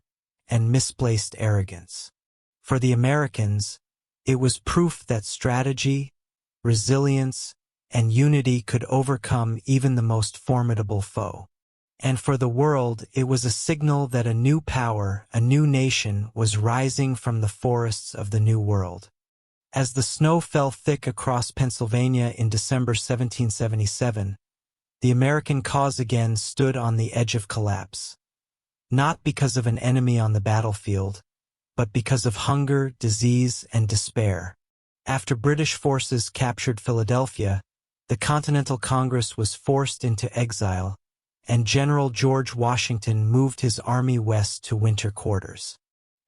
and misplaced arrogance. For the Americans, it was proof that strategy, resilience, and unity could overcome even the most formidable foe. And for the world, it was a signal that a new power, a new nation, was rising from the forests of the New World. As the snow fell thick across Pennsylvania in December 1777, the American cause again stood on the edge of collapse. Not because of an enemy on the battlefield, but because of hunger, disease, and despair. After British forces captured Philadelphia, the Continental Congress was forced into exile, and General George Washington moved his army west to winter quarters.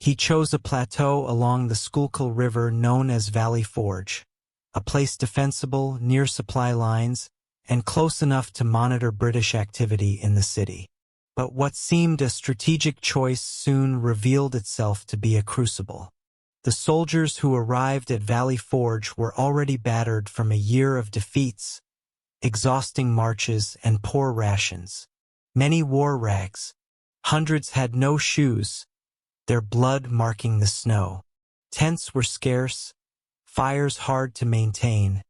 He chose a plateau along the Schuylkill River known as Valley Forge, a place defensible, near supply lines, and close enough to monitor British activity in the city. But what seemed a strategic choice soon revealed itself to be a crucible. The soldiers who arrived at Valley Forge were already battered from a year of defeats, exhausting marches, and poor rations. Many wore rags. Hundreds had no shoes, their blood marking the snow. Tents were scarce, fires hard to maintain,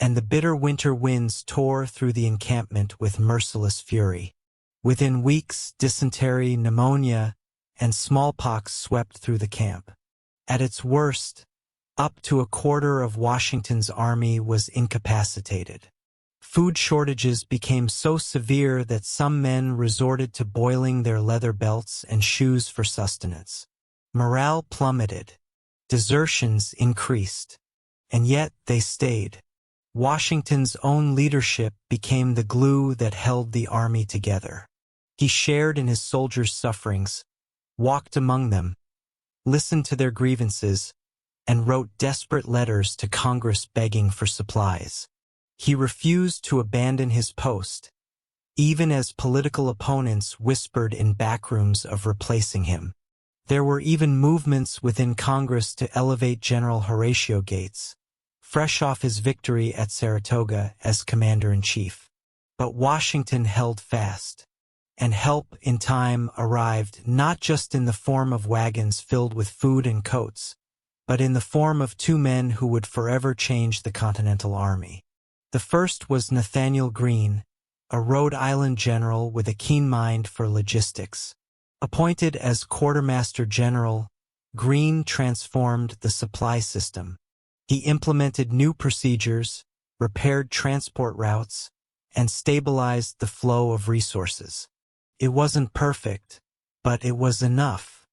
and the bitter winter winds tore through the encampment with merciless fury. Within weeks, dysentery, pneumonia, and smallpox swept through the camp. At its worst, up to a quarter of Washington's army was incapacitated. Food shortages became so severe that some men resorted to boiling their leather belts and shoes for sustenance. Morale plummeted. Desertions increased. And yet they stayed. Washington's own leadership became the glue that held the army together. He shared in his soldiers' sufferings, walked among them, listened to their grievances, and wrote desperate letters to Congress begging for supplies. He refused to abandon his post, even as political opponents whispered in backrooms of replacing him. There were even movements within Congress to elevate General Horatio Gates, fresh off his victory at Saratoga, as commander-in-chief. But Washington held fast, and help in time arrived not just in the form of wagons filled with food and coats, but in the form of two men who would forever change the Continental Army. The first was Nathaniel Greene, a Rhode Island general with a keen mind for logistics. Appointed as quartermaster general, Greene transformed the supply system. He implemented new procedures, repaired transport routes, and stabilized the flow of resources. It wasn't perfect, but it was enough.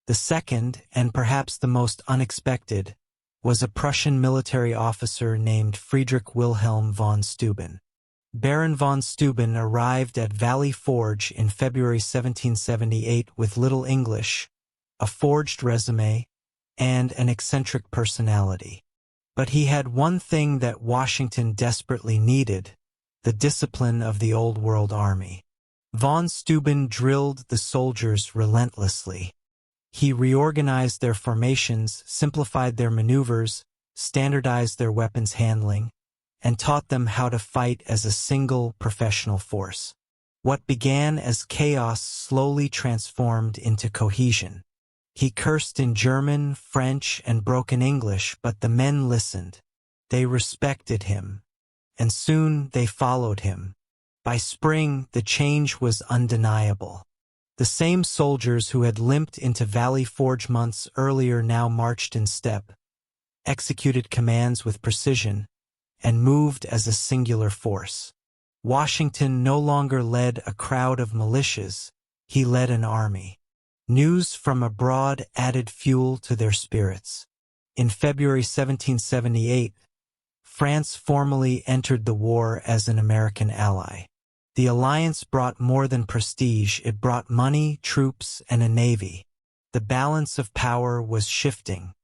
The second, and perhaps the most unexpected, was a Prussian military officer named Friedrich Wilhelm von Steuben. Baron von Steuben arrived at Valley Forge in February 1778 with little English, a forged resume, and an eccentric personality. But he had one thing that Washington desperately needed: the discipline of the Old World Army. Von Steuben drilled the soldiers relentlessly. He reorganized their formations, simplified their maneuvers, standardized their weapons handling, and taught them how to fight as a single professional force. What began as chaos slowly transformed into cohesion. He cursed in German, French, and broken English, but the men listened. They respected him, and soon they followed him. By spring, the change was undeniable. The same soldiers who had limped into Valley Forge months earlier now marched in step, executed commands with precision, and moved as a singular force. Washington no longer led a crowd of militias, he led an army. News from abroad added fuel to their spirits. In February 1778, France formally entered the war as an American ally. The alliance brought more than prestige, it brought money, troops, and a navy. The balance of power was shifting.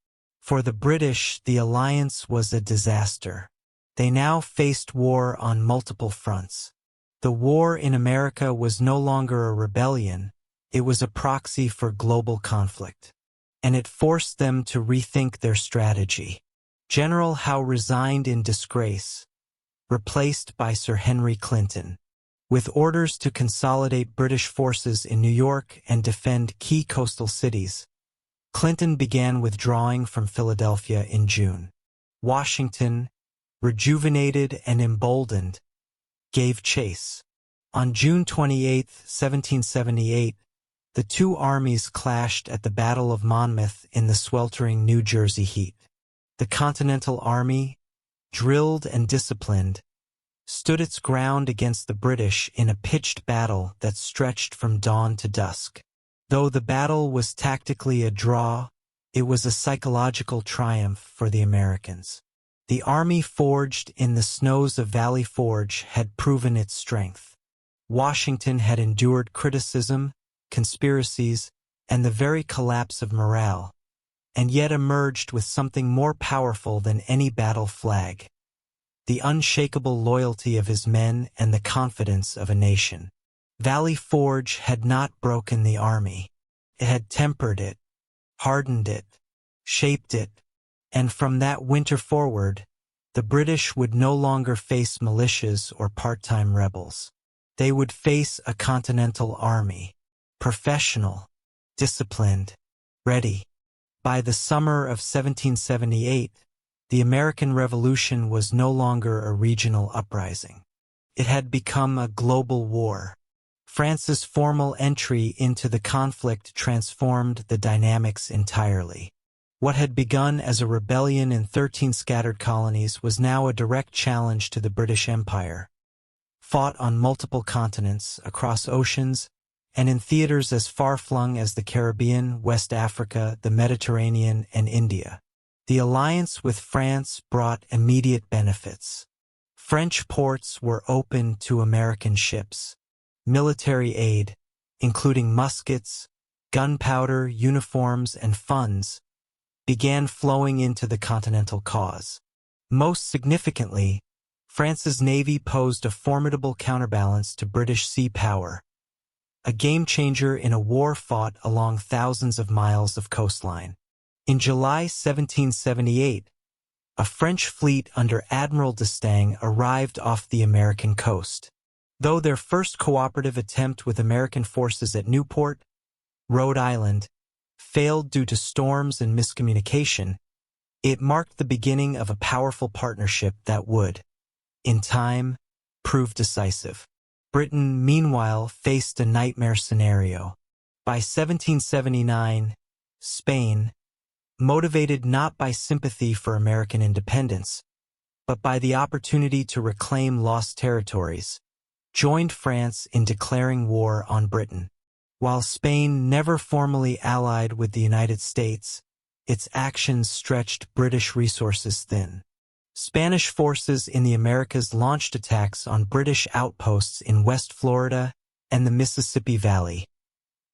For the British, the alliance was a disaster. They now faced war on multiple fronts. The war in America was no longer a rebellion, it was a proxy for global conflict. And it forced them to rethink their strategy. General Howe resigned in disgrace, replaced by Sir Henry Clinton. With orders to consolidate British forces in New York and defend key coastal cities, Clinton began withdrawing from Philadelphia in June. Washington, rejuvenated and emboldened, gave chase. On June 28, 1778, the two armies clashed at the Battle of Monmouth in the sweltering New Jersey heat. The Continental Army, drilled and disciplined, stood its ground against the British in a pitched battle that stretched from dawn to dusk. Though the battle was tactically a draw, it was a psychological triumph for the Americans. The army forged in the snows of Valley Forge had proven its strength. Washington had endured criticism, conspiracies, and the very collapse of morale, and yet emerged with something more powerful than any battle flag: the unshakable loyalty of his men and the confidence of a nation. Valley Forge had not broken the army. It had tempered it, hardened it, shaped it, and from that winter forward, the British would no longer face militias or part-time rebels. They would face a Continental Army, professional, disciplined, ready. By the summer of 1778, The American Revolution was no longer a regional uprising. It had become a global war. France's formal entry into the conflict transformed the dynamics entirely. What had begun as a rebellion in 13 scattered colonies was now a direct challenge to the British Empire. Fought on multiple continents, across oceans, and in theaters as far-flung as the Caribbean, West Africa, the Mediterranean, and India. The alliance with France brought immediate benefits. French ports were open to American ships. Military aid, including muskets, gunpowder, uniforms, and funds, began flowing into the continental cause. Most significantly, France's navy posed a formidable counterbalance to British sea power, a game-changer in a war fought along thousands of miles of coastline. In July 1778, a French fleet under Admiral d'Estaing arrived off the American coast. Though their first cooperative attempt with American forces at Newport, Rhode Island, failed due to storms and miscommunication, it marked the beginning of a powerful partnership that would, in time, prove decisive. Britain, meanwhile, faced a nightmare scenario. By 1779, Spain, motivated not by sympathy for American independence, but by the opportunity to reclaim lost territories, joined France in declaring war on Britain. While Spain never formally allied with the United States, its actions stretched British resources thin. Spanish forces in the Americas launched attacks on British outposts in West Florida and the Mississippi Valley,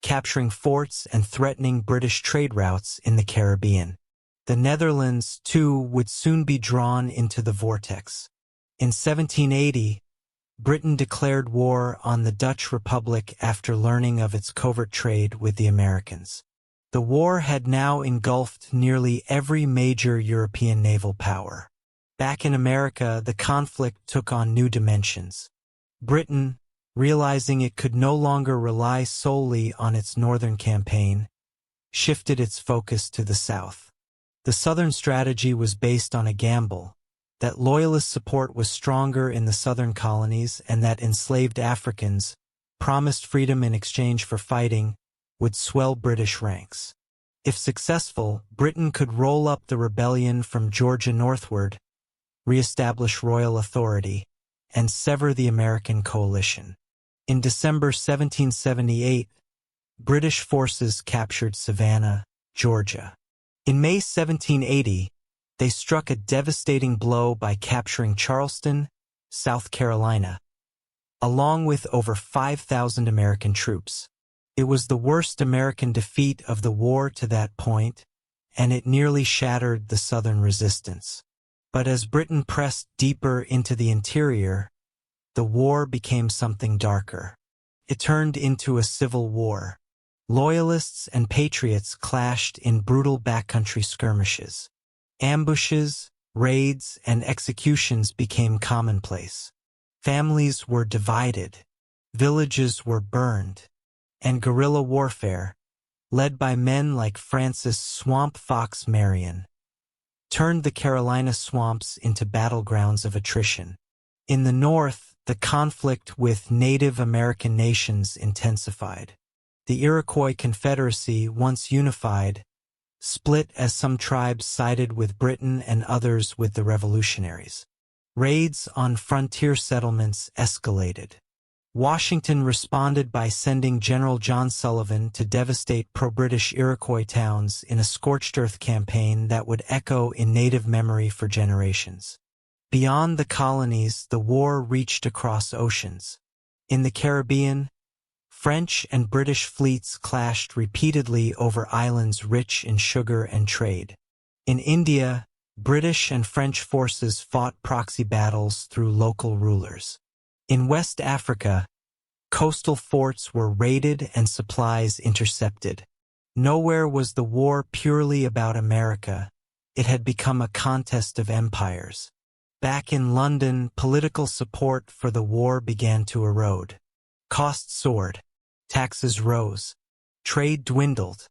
capturing forts and threatening British trade routes in the Caribbean. The Netherlands, too, would soon be drawn into the vortex. In 1780, Britain declared war on the Dutch Republic after learning of its covert trade with the Americans. The war had now engulfed nearly every major European naval power. Back in America, the conflict took on new dimensions. Britain, realizing it could no longer rely solely on its northern campaign, shifted its focus to the south. The southern strategy was based on a gamble that Loyalist support was stronger in the southern colonies and that enslaved Africans, promised freedom in exchange for fighting, would swell British ranks. If successful, Britain could roll up the rebellion from Georgia northward, re-establish royal authority, and sever the American coalition. In December 1778, British forces captured Savannah, Georgia. In May 1780, they struck a devastating blow by capturing Charleston, South Carolina, along with over 5,000 American troops. It was the worst American defeat of the war to that point, and it nearly shattered the Southern resistance. But as Britain pressed deeper into the interior, the war became something darker. It turned into a civil war. Loyalists and patriots clashed in brutal backcountry skirmishes. Ambushes, raids, and executions became commonplace. Families were divided, villages were burned, and guerrilla warfare, led by men like Francis "Swamp Fox" Marion, turned the Carolina swamps into battlegrounds of attrition. In the north, the conflict with Native American nations intensified. The Iroquois Confederacy, once unified, split as some tribes sided with Britain and others with the revolutionaries. Raids on frontier settlements escalated. Washington responded by sending General John Sullivan to devastate pro-British Iroquois towns in a scorched earth campaign that would echo in native memory for generations. Beyond the colonies, the war reached across oceans. In the Caribbean, French and British fleets clashed repeatedly over islands rich in sugar and trade. In India, British and French forces fought proxy battles through local rulers. In West Africa, coastal forts were raided and supplies intercepted. Nowhere was the war purely about America. It had become a contest of empires. Back in London, political support for the war began to erode. Costs soared. Taxes rose. Trade dwindled.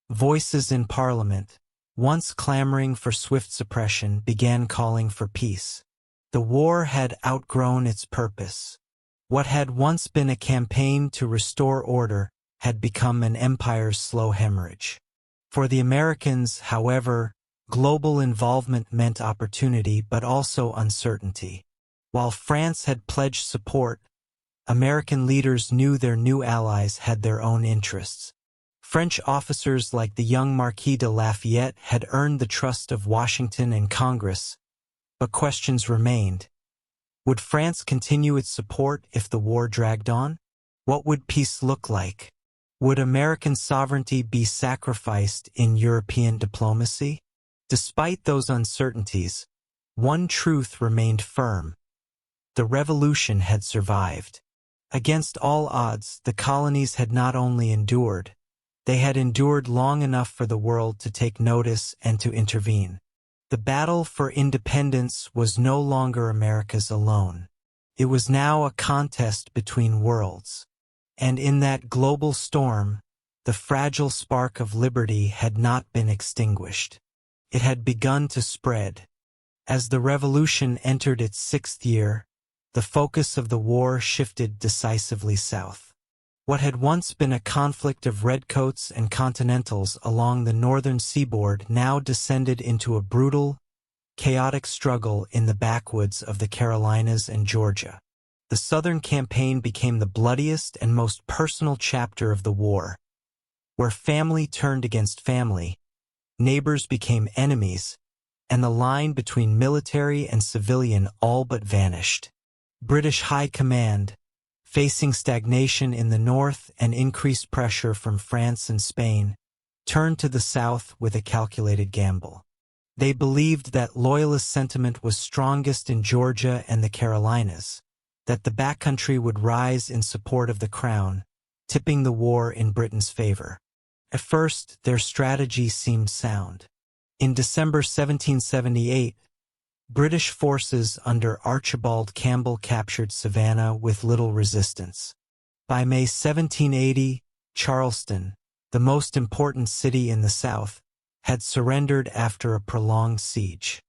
Voices in Parliament, once clamoring for swift suppression, began calling for peace. The war had outgrown its purpose. What had once been a campaign to restore order had become an empire's slow hemorrhage. For the Americans, however, global involvement meant opportunity but also uncertainty. While France had pledged support, American leaders knew their new allies had their own interests. French officers like the young Marquis de Lafayette had earned the trust of Washington and Congress, but questions remained. Would France continue its support if the war dragged on? What would peace look like? Would American sovereignty be sacrificed in European diplomacy? Despite those uncertainties, one truth remained firm. The revolution had survived. Against all odds, the colonies had not only endured, they had endured long enough for the world to take notice and to intervene. The battle for independence was no longer America's alone. It was now a contest between worlds. And in that global storm, the fragile spark of liberty had not been extinguished. It had begun to spread. As the revolution entered its 6th year, the focus of the war shifted decisively south. What had once been a conflict of redcoats and continentals along the northern seaboard now descended into a brutal, chaotic struggle in the backwoods of the Carolinas and Georgia. The Southern campaign became the bloodiest and most personal chapter of the war, where family turned against family, neighbors became enemies, and the line between military and civilian all but vanished. British High Command, facing stagnation in the north and increased pressure from France and Spain, turned to the south with a calculated gamble. They believed that Loyalist sentiment was strongest in Georgia and the Carolinas, that the backcountry would rise in support of the crown, tipping the war in Britain's favor. At first, their strategy seemed sound. In December 1778, British forces under Archibald Campbell captured Savannah with little resistance. By May 1780, Charleston, the most important city in the South, had surrendered after a prolonged siege.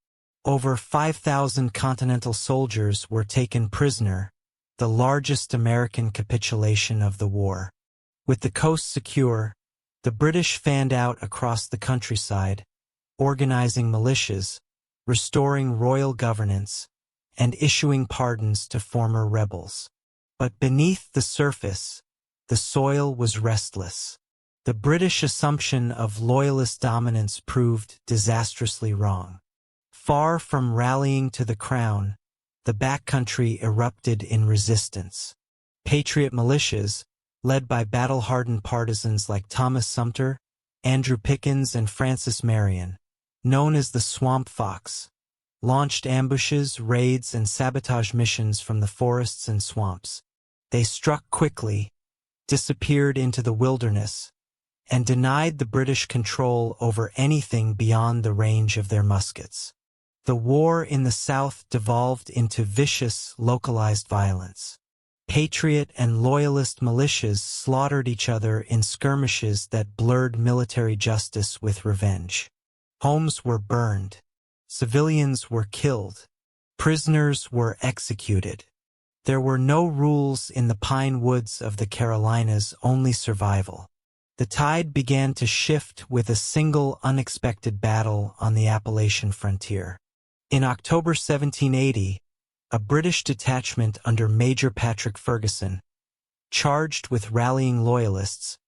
Over 5,000 Continental soldiers were taken prisoner, the largest American capitulation of the war. With the coast secure, the British fanned out across the countryside, organizing militias, restoring royal governance, and issuing pardons to former rebels. But beneath the surface, the soil was restless. The British assumption of Loyalist dominance proved disastrously wrong. Far from rallying to the crown, the backcountry erupted in resistance. Patriot militias, led by battle-hardened partisans like Thomas Sumter, Andrew Pickens, and Francis Marion, known as the Swamp Fox, launched ambushes, raids, and sabotage missions from the forests and swamps. They struck quickly, disappeared into the wilderness, and denied the British control over anything beyond the range of their muskets. The war in the South devolved into vicious, localized violence. Patriot and Loyalist militias slaughtered each other in skirmishes that blurred military justice with revenge. Homes were burned. Civilians were killed. Prisoners were executed. There were no rules in the pine woods of the Carolinas, only survival. The tide began to shift with a single unexpected battle on the Appalachian frontier. In October 1780, a British detachment under Major Patrick Ferguson, charged with rallying Loyalists,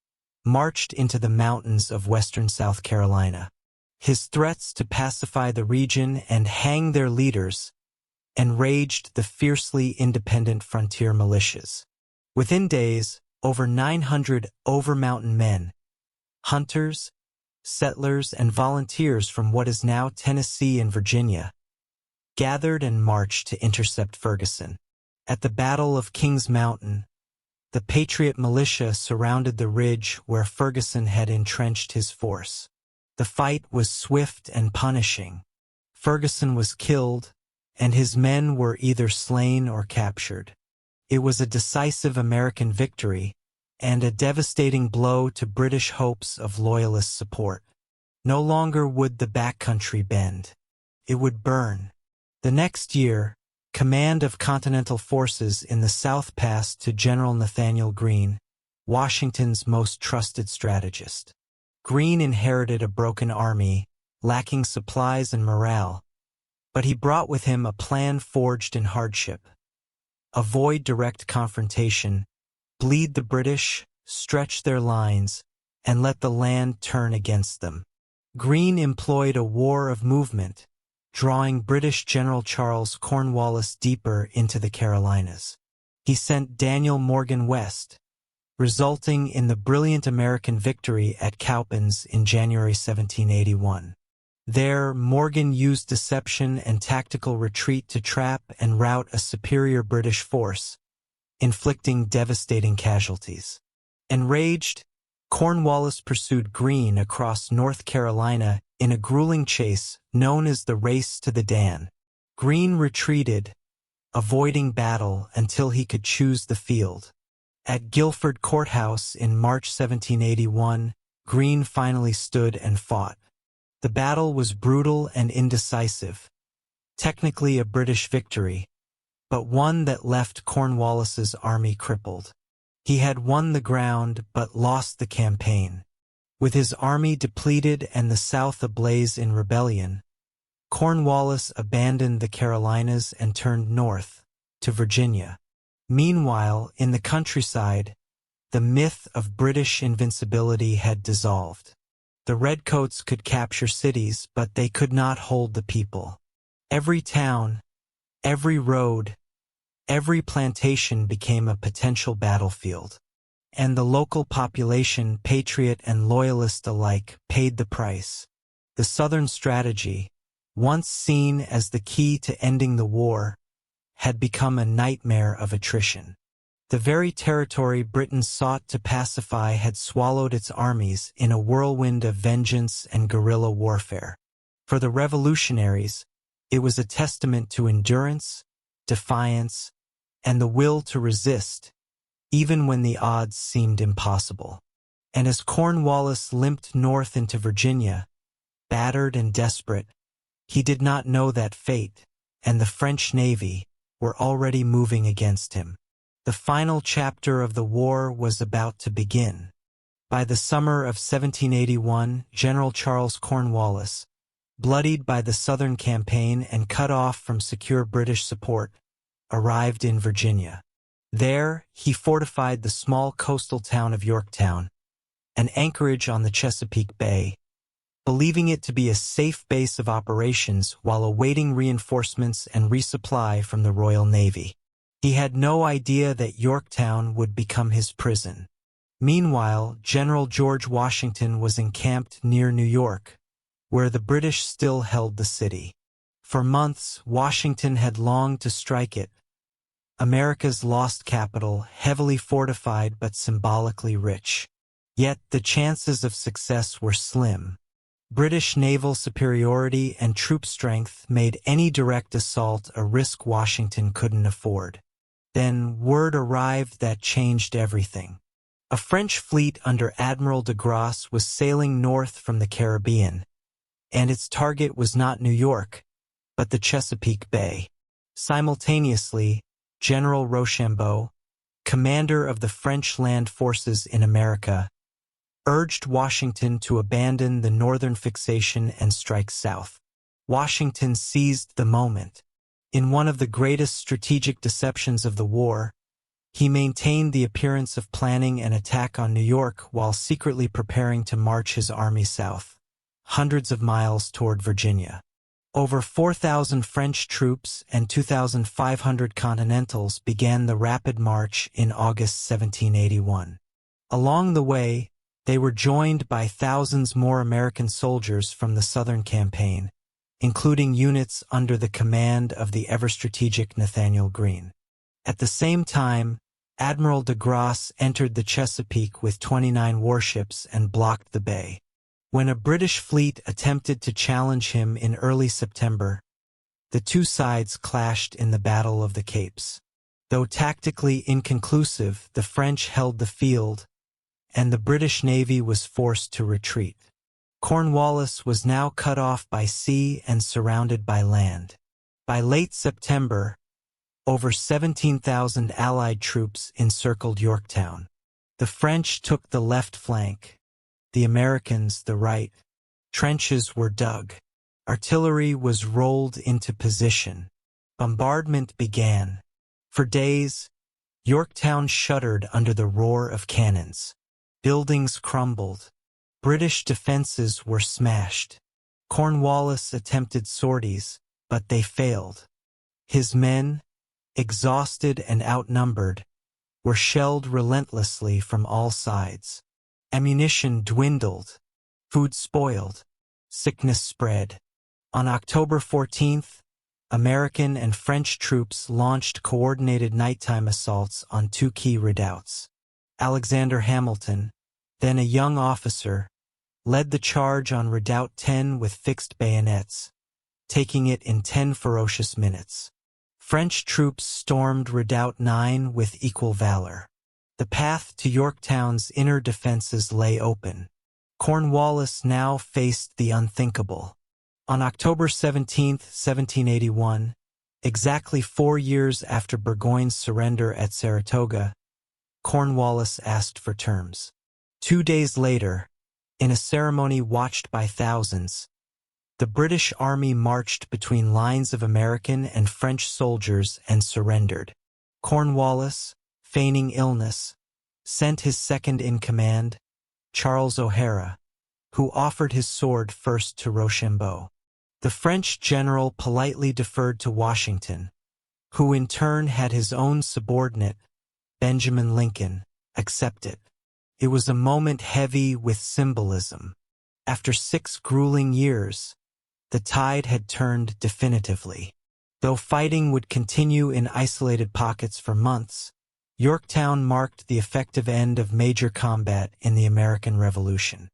marched into the mountains of western South Carolina. His threats to pacify the region and hang their leaders enraged the fiercely independent frontier militias. Within days, over 900 over-mountain men, hunters, settlers, and volunteers from what is now Tennessee and Virginia, gathered and marched to intercept Ferguson. At the Battle of Kings Mountain, the Patriot militia surrounded the ridge where Ferguson had entrenched his force. The fight was swift and punishing. Ferguson was killed, and his men were either slain or captured. It was a decisive American victory, and a devastating blow to British hopes of Loyalist support. No longer would the backcountry bend. It would burn. The next year, command of Continental forces in the South passed to General Nathanael Greene, Washington's most trusted strategist. Greene inherited a broken army, lacking supplies and morale, but he brought with him a plan forged in hardship. Avoid direct confrontation, bleed the British, stretch their lines, and let the land turn against them. Greene employed a war of movement, drawing British General Charles Cornwallis deeper into the Carolinas. He sent Daniel Morgan west, resulting in the brilliant American victory at Cowpens in January 1781. There, Morgan used deception and tactical retreat to trap and rout a superior British force, inflicting devastating casualties. Enraged, Cornwallis pursued Greene across North Carolina in a grueling chase known as the Race to the Dan. Greene retreated, avoiding battle until he could choose the field. At Guilford Courthouse in March 1781, Greene finally stood and fought. The battle was brutal and indecisive, technically a British victory, but one that left Cornwallis's army crippled. He had won the ground but lost the campaign. With his army depleted and the South ablaze in rebellion, Cornwallis abandoned the Carolinas and turned north, to Virginia. Meanwhile, in the countryside, the myth of British invincibility had dissolved. The Redcoats could capture cities, but they could not hold the people. Every town, every road, every plantation became a potential battlefield. And the local population, patriot and loyalist alike, paid the price. The Southern strategy, once seen as the key to ending the war, had become a nightmare of attrition. The very territory Britain sought to pacify had swallowed its armies in a whirlwind of vengeance and guerrilla warfare. For the revolutionaries, it was a testament to endurance, defiance, and the will to resist, even when the odds seemed impossible. And as Cornwallis limped north into Virginia, battered and desperate, he did not know that fate, and the French Navy, were already moving against him. The final chapter of the war was about to begin. By the summer of 1781, General Charles Cornwallis, bloodied by the Southern campaign and cut off from secure British support, arrived in Virginia. There, he fortified the small coastal town of Yorktown, an anchorage on the Chesapeake Bay, believing it to be a safe base of operations while awaiting reinforcements and resupply from the Royal Navy. He had no idea that Yorktown would become his prison. Meanwhile, General George Washington was encamped near New York, where the British still held the city. For months, Washington had longed to strike it, America's lost capital, heavily fortified but symbolically rich. Yet the chances of success were slim. British naval superiority and troop strength made any direct assault a risk Washington couldn't afford. Then word arrived that changed everything. A French fleet under Admiral de Grasse was sailing north from the Caribbean, and its target was not New York, but the Chesapeake Bay. Simultaneously, General Rochambeau, commander of the French land forces in America, urged Washington to abandon the northern fixation and strike south. Washington seized the moment. In one of the greatest strategic deceptions of the war, he maintained the appearance of planning an attack on New York while secretly preparing to march his army south, hundreds of miles toward Virginia. Over 4,000 French troops and 2,500 Continentals began the rapid march in August 1781. Along the way, they were joined by thousands more American soldiers from the Southern campaign, including units under the command of the ever-strategic Nathanael Greene. At the same time, Admiral de Grasse entered the Chesapeake with 29 warships and blocked the bay. When a British fleet attempted to challenge him in early September, the two sides clashed in the Battle of the Capes. Though tactically inconclusive, the French held the field, and the British Navy was forced to retreat. Cornwallis was now cut off by sea and surrounded by land. By late September, over 17,000 Allied troops encircled Yorktown. The French took the left flank, the Americans the right. Trenches were dug. Artillery was rolled into position. Bombardment began. For days, Yorktown shuddered under the roar of cannons. Buildings crumbled. British defenses were smashed. Cornwallis attempted sorties, but they failed. His men, exhausted and outnumbered, were shelled relentlessly from all sides. Ammunition dwindled. Food spoiled. Sickness spread. On October 14th, American and French troops launched coordinated nighttime assaults on two key redoubts. Alexander Hamilton, then a young officer, led the charge on Redoubt 10 with fixed bayonets, taking it in 10 ferocious minutes. French troops stormed Redoubt 9 with equal valor. The path to Yorktown's inner defenses lay open. Cornwallis now faced the unthinkable. On October 17, 1781, exactly 4 years after Burgoyne's surrender at Saratoga, Cornwallis asked for terms. 2 days later, in a ceremony watched by thousands, the British Army marched between lines of American and French soldiers and surrendered. Cornwallis, feigning illness, sent his second-in-command, Charles O'Hara, who offered his sword first to Rochambeau. The French general politely deferred to Washington, who in turn had his own subordinate, Benjamin Lincoln, accept it. It was a moment heavy with symbolism. After 6 grueling years, the tide had turned definitively. Though fighting would continue in isolated pockets for months, Yorktown marked the effective end of major combat in the American Revolution.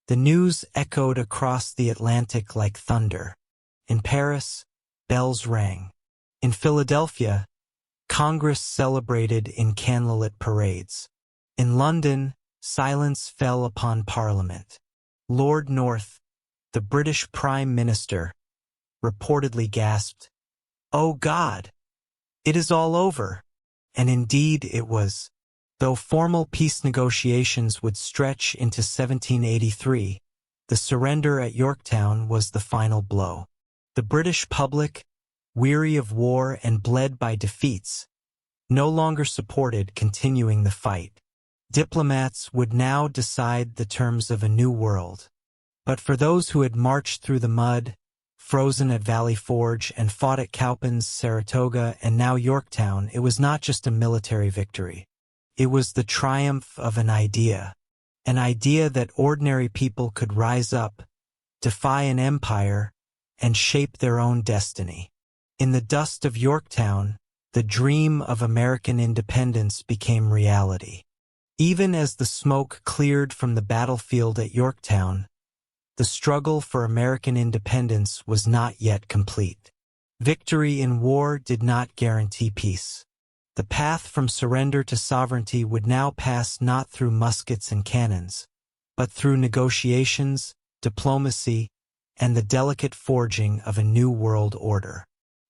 The news echoed across the Atlantic like thunder. In Paris, bells rang. In Philadelphia, Congress celebrated in candlelit parades. In London, silence fell upon Parliament. Lord North, the British Prime Minister, reportedly gasped, "Oh God, it is all over." And indeed it was. Though formal peace negotiations would stretch into 1783, the surrender at Yorktown was the final blow. The British public, weary of war and bled by defeats, no longer supported continuing the fight. Diplomats would now decide the terms of a new world. But for those who had marched through the mud, frozen at Valley Forge, and fought at Cowpens, Saratoga, and now Yorktown, it was not just a military victory. It was the triumph of an idea that ordinary people could rise up, defy an empire, and shape their own destiny. In the dust of Yorktown, the dream of American independence became reality. Even as the smoke cleared from the battlefield at Yorktown, the struggle for American independence was not yet complete. Victory in war did not guarantee peace. The path from surrender to sovereignty would now pass not through muskets and cannons, but through negotiations, diplomacy, and the delicate forging of a new world order.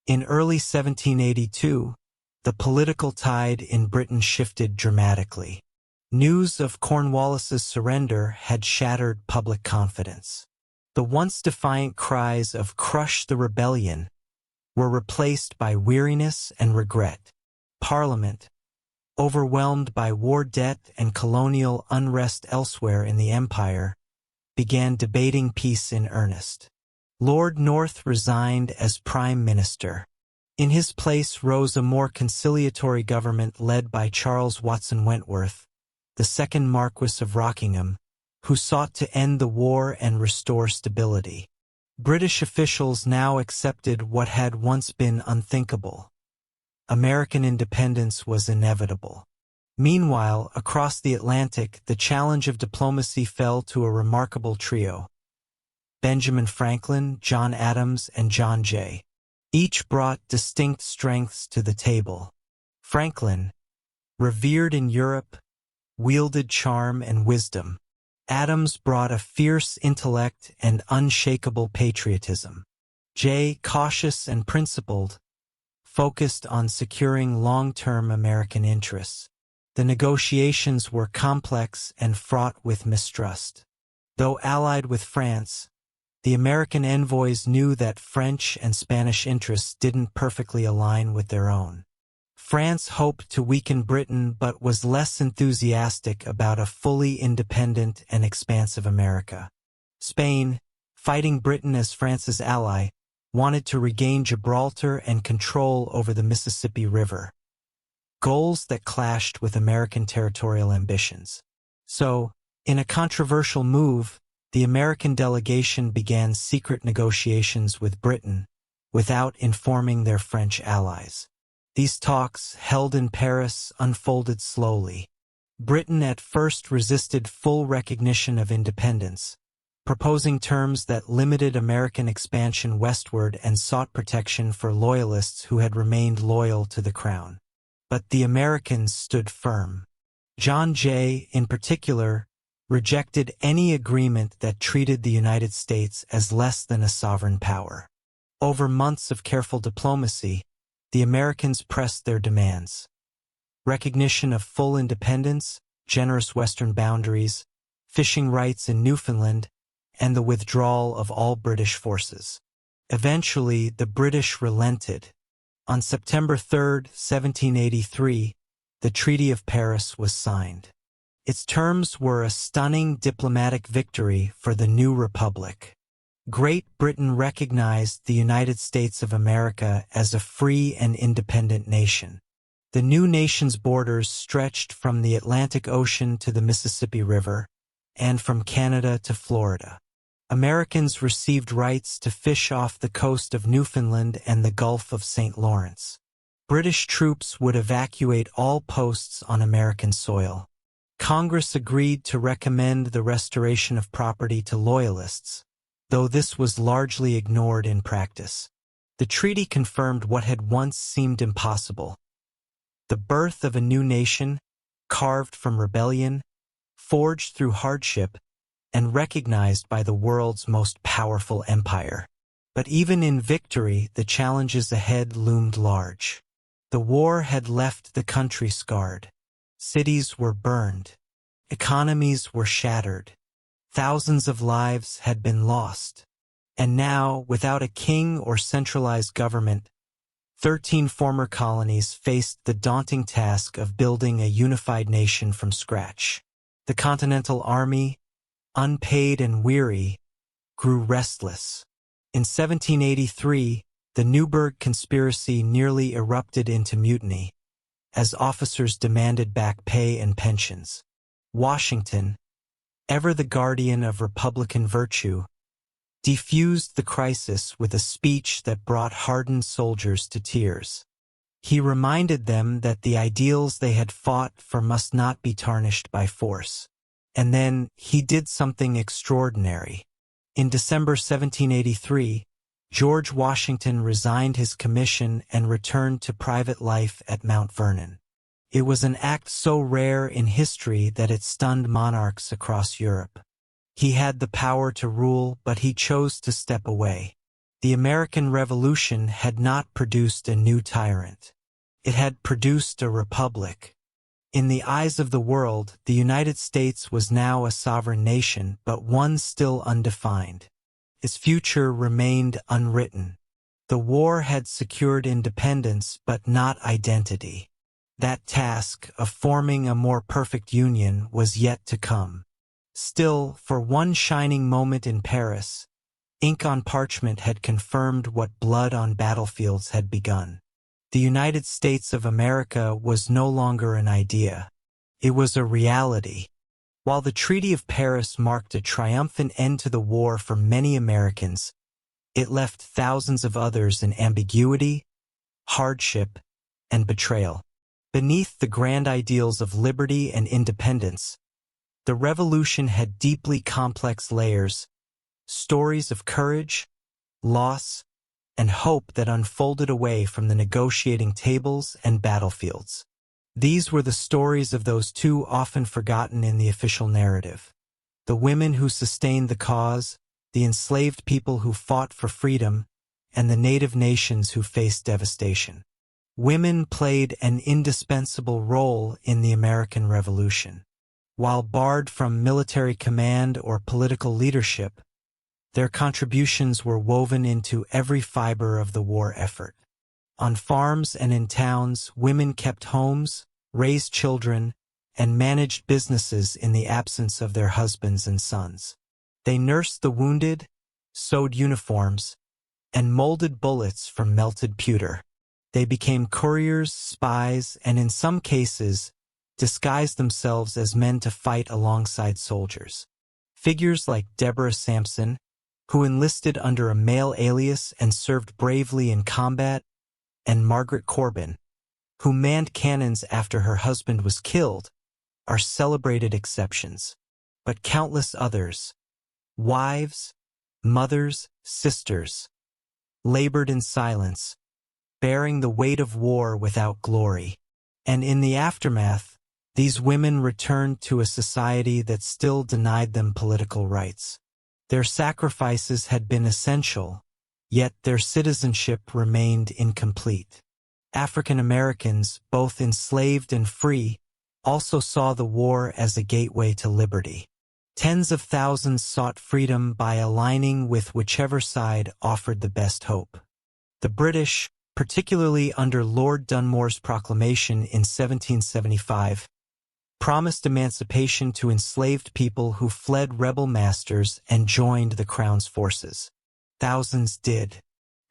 In early 1782, the political tide in Britain shifted dramatically. News of Cornwallis's surrender had shattered public confidence. The once defiant cries of "Crush the rebellion" were replaced by weariness and regret. Parliament, overwhelmed by war debt and colonial unrest elsewhere in the empire, began debating peace in earnest. Lord North resigned as Prime Minister. In his place rose a more conciliatory government led by Charles Watson Wentworth, the second Marquess of Rockingham, who sought to end the war and restore stability. British officials now accepted what had once been unthinkable. American independence was inevitable. Meanwhile, across the Atlantic, the challenge of diplomacy fell to a remarkable trio: Benjamin Franklin, John Adams, and John Jay. Each brought distinct strengths to the table. Franklin, revered in Europe, wielded charm and wisdom. Adams brought a fierce intellect and unshakable patriotism. Jay, cautious and principled, focused on securing long-term American interests. The negotiations were complex and fraught with mistrust. Though allied with France, the American envoys knew that French and Spanish interests didn't perfectly align with their own. France hoped to weaken Britain but was less enthusiastic about a fully independent and expansive America. Spain, fighting Britain as France's ally, wanted to regain Gibraltar and control over the Mississippi River, goals that clashed with American territorial ambitions. So, in a controversial move, the American delegation began secret negotiations with Britain without informing their French allies. These talks, held in Paris, unfolded slowly. Britain at first resisted full recognition of independence, proposing terms that limited American expansion westward and sought protection for loyalists who had remained loyal to the crown. But the Americans stood firm. John Jay, in particular, rejected any agreement that treated the United States as less than a sovereign power. Over months of careful diplomacy, the Americans pressed their demands: recognition of full independence, generous western boundaries, fishing rights in Newfoundland, and the withdrawal of all British forces. Eventually, the British relented. On September 3, 1783, the Treaty of Paris was signed. Its terms were a stunning diplomatic victory for the new republic. Great Britain recognized the United States of America as a free and independent nation. The new nation's borders stretched from the Atlantic Ocean to the Mississippi River, and from Canada to Florida. Americans received rights to fish off the coast of Newfoundland and the Gulf of St. Lawrence. British troops would evacuate all posts on American soil. Congress agreed to recommend the restoration of property to loyalists, though this was largely ignored in practice. The treaty confirmed what had once seemed impossible: the birth of a new nation, carved from rebellion, forged through hardship, and recognized by the world's most powerful empire. But even in victory, the challenges ahead loomed large. The war had left the country scarred. Cities were burned. Economies were shattered. Thousands of lives had been lost. And now, without a king or centralized government, 13 former colonies faced the daunting task of building a unified nation from scratch. The Continental Army, unpaid and weary, grew restless. In 1783, the Newburgh Conspiracy nearly erupted into mutiny, as officers demanded back pay and pensions. Washington, ever the guardian of Republican virtue, defused the crisis with a speech that brought hardened soldiers to tears. He reminded them that the ideals they had fought for must not be tarnished by force. And then he did something extraordinary. In December 1783, George Washington resigned his commission and returned to private life at Mount Vernon. It was an act so rare in history that it stunned monarchs across Europe. He had the power to rule, but he chose to step away. The American Revolution had not produced a new tyrant. It had produced a republic. In the eyes of the world, the United States was now a sovereign nation, but one still undefined. Its future remained unwritten. The war had secured independence, but not identity. That task of forming a more perfect union was yet to come. Still, for one shining moment in Paris, ink on parchment had confirmed what blood on battlefields had begun. The United States of America was no longer an idea. It was a reality. While the Treaty of Paris marked a triumphant end to the war for many Americans, it left thousands of others in ambiguity, hardship, and betrayal. Beneath the grand ideals of liberty and independence, the revolution had deeply complex layers, stories of courage, loss, and hope that unfolded away from the negotiating tables and battlefields. These were the stories of those too often forgotten in the official narrative. the women who sustained the cause, the enslaved people who fought for freedom, and the native nations who faced devastation. Women played an indispensable role in the American Revolution. While barred from military command or political leadership, their contributions were woven into every fiber of the war effort. On farms and in towns, women kept homes, raised children, and managed businesses in the absence of their husbands and sons. They nursed the wounded, sewed uniforms, and molded bullets from melted pewter. They became couriers, spies, and in some cases, disguised themselves as men to fight alongside soldiers. Figures like Deborah Sampson, who enlisted under a male alias and served bravely in combat, and Margaret Corbin, who manned cannons after her husband was killed, are celebrated exceptions. But countless others, wives, mothers, sisters, labored in silence, bearing the weight of war without glory. And in the aftermath, these women returned to a society that still denied them political rights. Their sacrifices had been essential, yet their citizenship remained incomplete. African Americans, both enslaved and free, also saw the war as a gateway to liberty. Tens of thousands sought freedom by aligning with whichever side offered the best hope. The British, particularly under Lord Dunmore's proclamation in 1775, promised emancipation to enslaved people who fled rebel masters and joined the Crown's forces. Thousands did.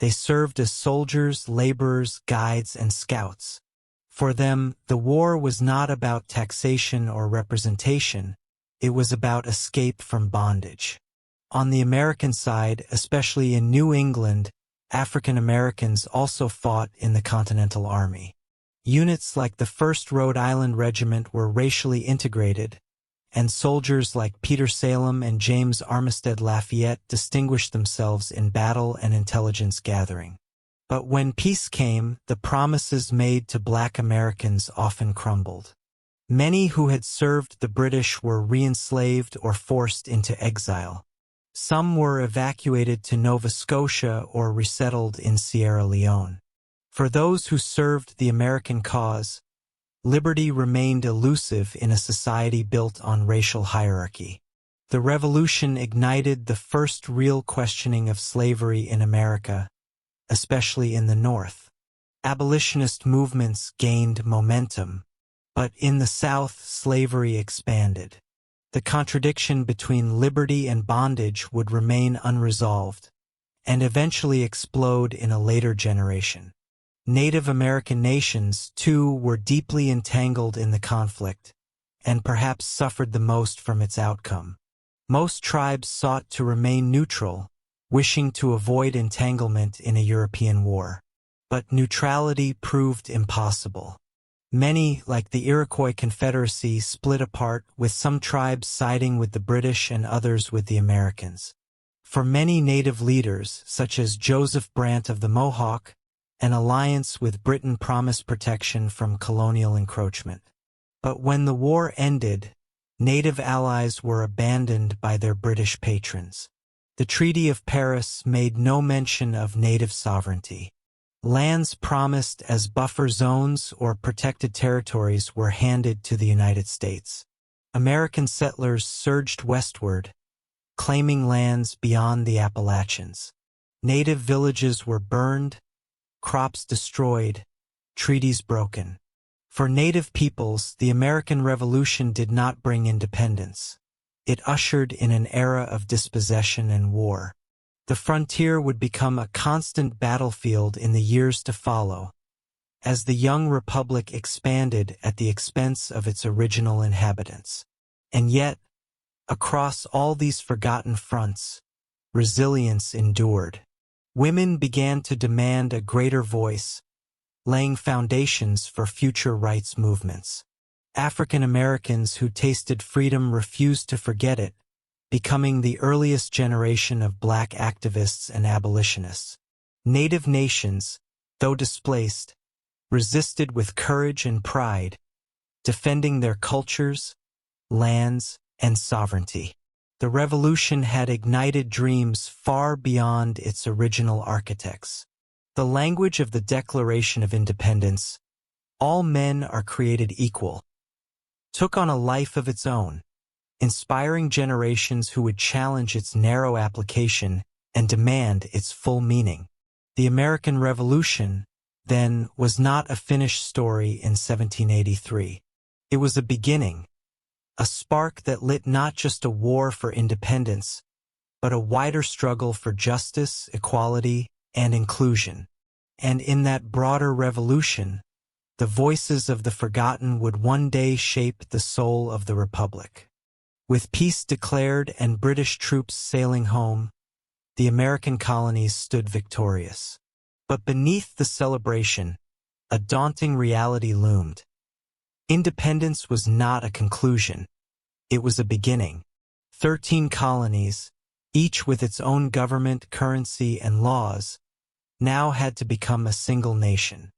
They served as soldiers, laborers, guides, and scouts. For them, the war was not about taxation or representation. It was about escape from bondage. On the American side, especially in New England, African Americans also fought in the Continental Army. Units like the 1st Rhode Island Regiment were racially integrated, and soldiers like Peter Salem and James Armistead Lafayette distinguished themselves in battle and intelligence gathering. But when peace came, the promises made to Black Americans often crumbled. Many who had served the British were re-enslaved or forced into exile. Some were evacuated to Nova Scotia or resettled in Sierra Leone. For those who served the American cause, liberty remained elusive in a society built on racial hierarchy. The Revolution ignited the first real questioning of slavery in America, especially in the North. Abolitionist movements gained momentum, but in the South slavery expanded. The contradiction between liberty and bondage would remain unresolved, and eventually explode in a later generation. Native American nations, too, were deeply entangled in the conflict, and perhaps suffered the most from its outcome. Most tribes sought to remain neutral, wishing to avoid entanglement in a European war. But neutrality proved impossible. Many, like the Iroquois Confederacy, split apart, with some tribes siding with the British and others with the Americans. For many native leaders, such as Joseph Brant of the Mohawk, an alliance with Britain promised protection from colonial encroachment. But when the war ended, native allies were abandoned by their British patrons. The Treaty of Paris made no mention of native sovereignty. Lands promised as buffer zones or protected territories were handed to the United States. American settlers surged westward, claiming lands beyond the Appalachians. Native villages were burned, crops destroyed, treaties broken. For native peoples, the American Revolution did not bring independence. It ushered in an era of dispossession and war. The frontier would become a constant battlefield in the years to follow, as the young republic expanded at the expense of its original inhabitants. And yet, across all these forgotten fronts, resilience endured. Women began to demand a greater voice, laying foundations for future rights movements. African Americans who tasted freedom refused to forget it, becoming the earliest generation of Black activists and abolitionists. Native nations, though displaced, resisted with courage and pride, defending their cultures, lands, and sovereignty. The revolution had ignited dreams far beyond its original architects. The language of the Declaration of Independence, "All men are created equal," took on a life of its own, inspiring generations who would challenge its narrow application and demand its full meaning. The American Revolution, then, was not a finished story in 1783. It was a beginning, a spark that lit not just a war for independence, but a wider struggle for justice, equality, and inclusion. And in that broader revolution, the voices of the forgotten would one day shape the soul of the Republic. With peace declared and British troops sailing home, the American colonies stood victorious. But beneath the celebration, a daunting reality loomed. Independence was not a conclusion. It was a beginning. 13 colonies, each with its own government, currency, and laws, now had to become a single nation.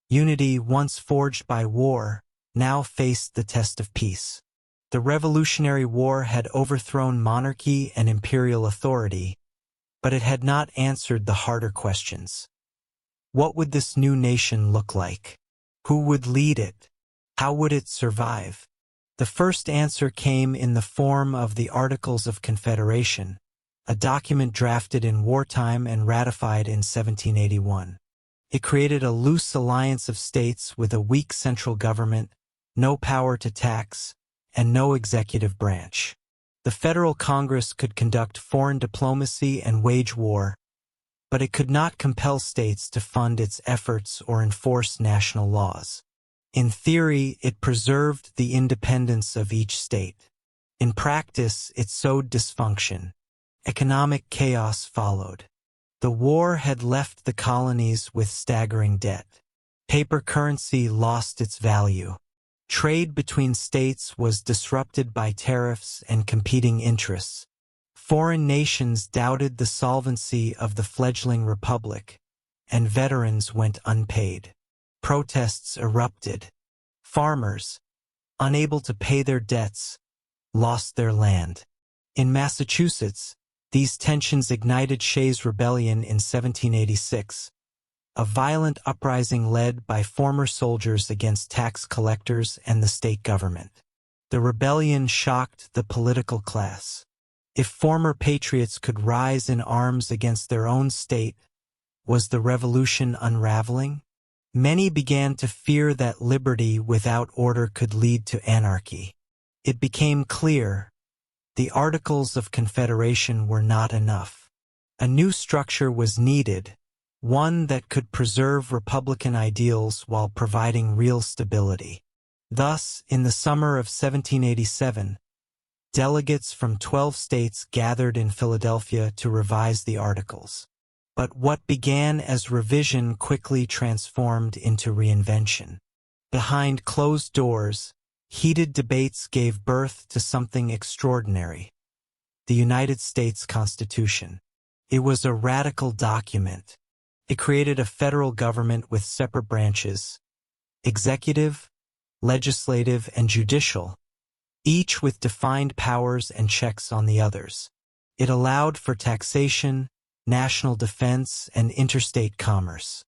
Unity, once forged by war, now faced the test of peace. The Revolutionary War had overthrown monarchy and imperial authority, but it had not answered the harder questions. What would this new nation look like? Who would lead it? How would it survive? The first answer came in the form of the Articles of Confederation, a document drafted in wartime and ratified in 1781. It created a loose alliance of states with a weak central government, no power to tax, and no executive branch. The Federal Congress could conduct foreign diplomacy and wage war, but it could not compel states to fund its efforts or enforce national laws. In theory, it preserved the independence of each state. In practice, it sowed dysfunction. Economic chaos followed. The war had left the colonies with staggering debt. Paper currency lost its value. Trade between states was disrupted by tariffs and competing interests. Foreign nations doubted the solvency of the fledgling republic, and veterans went unpaid. Protests erupted. Farmers, unable to pay their debts, lost their land. In Massachusetts, these tensions ignited Shays' Rebellion in 1786, a violent uprising led by former soldiers against tax collectors and the state government. The rebellion shocked the political class. If former patriots could rise in arms against their own state, was the revolution unraveling? Many began to fear that liberty without order could lead to anarchy. It became clear the Articles of Confederation were not enough. A new structure was needed, one that could preserve Republican ideals while providing real stability. Thus, in the summer of 1787, delegates from 12 states gathered in Philadelphia to revise the Articles. But what began as revision quickly transformed into reinvention. Behind closed doors, heated debates gave birth to something extraordinary: the United States Constitution. It was a radical document. It created a federal government with separate branches: executive, legislative, and judicial, each with defined powers and checks on the others. It allowed for taxation, national defense, and interstate commerce.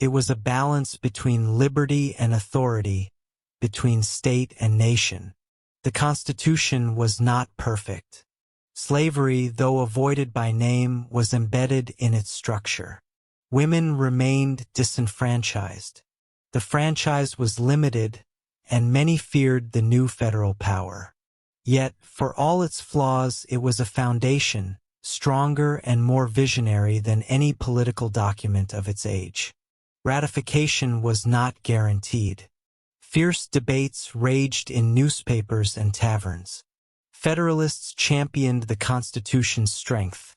It was a balance between liberty and authority, between state and nation. The Constitution was not perfect. Slavery, though avoided by name, was embedded in its structure. Women remained disenfranchised. The franchise was limited, and many feared the new federal power. Yet, for all its flaws, it was a foundation, stronger and more visionary than any political document of its age. Ratification was not guaranteed. Fierce debates raged in newspapers and taverns. Federalists championed the Constitution's strength.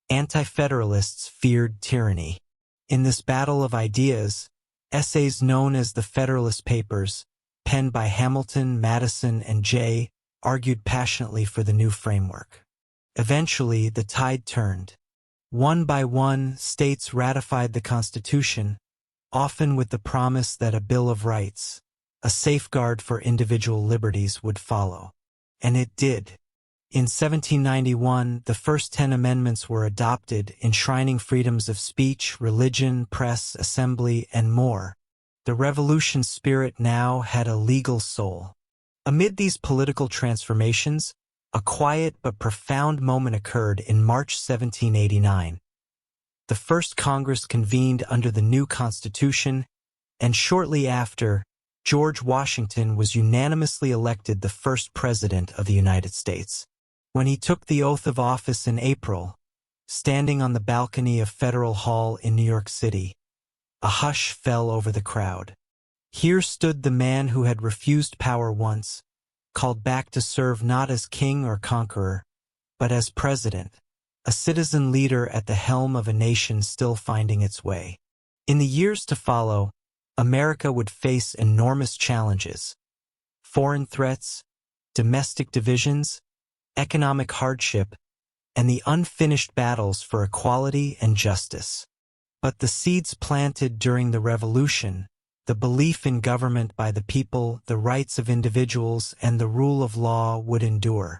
Anti-Federalists feared tyranny. In this battle of ideas, essays known as the Federalist Papers, penned by Hamilton, Madison, and Jay, argued passionately for the new framework. Eventually, the tide turned. One by one, states ratified the Constitution, often with the promise that a Bill of Rights, a safeguard for individual liberties, would follow. And it did. In 1791, the first 10 amendments were adopted, enshrining freedoms of speech, religion, press, assembly, and more. The revolution's spirit now had a legal soul. Amid these political transformations, a quiet but profound moment occurred in March 1789. The first Congress convened under the new Constitution, and shortly after, George Washington was unanimously elected the first President of the United States. When he took the oath of office in April, standing on the balcony of Federal Hall in New York City, a hush fell over the crowd. Here stood the man who had refused power once, called back to serve not as king or conqueror, but as president, a citizen leader at the helm of a nation still finding its way. In the years to follow, America would face enormous challenges: foreign threats, domestic divisions, economic hardship, and the unfinished battles for equality and justice. But the seeds planted during the Revolution, the belief in government by the people, the rights of individuals, and the rule of law would endure.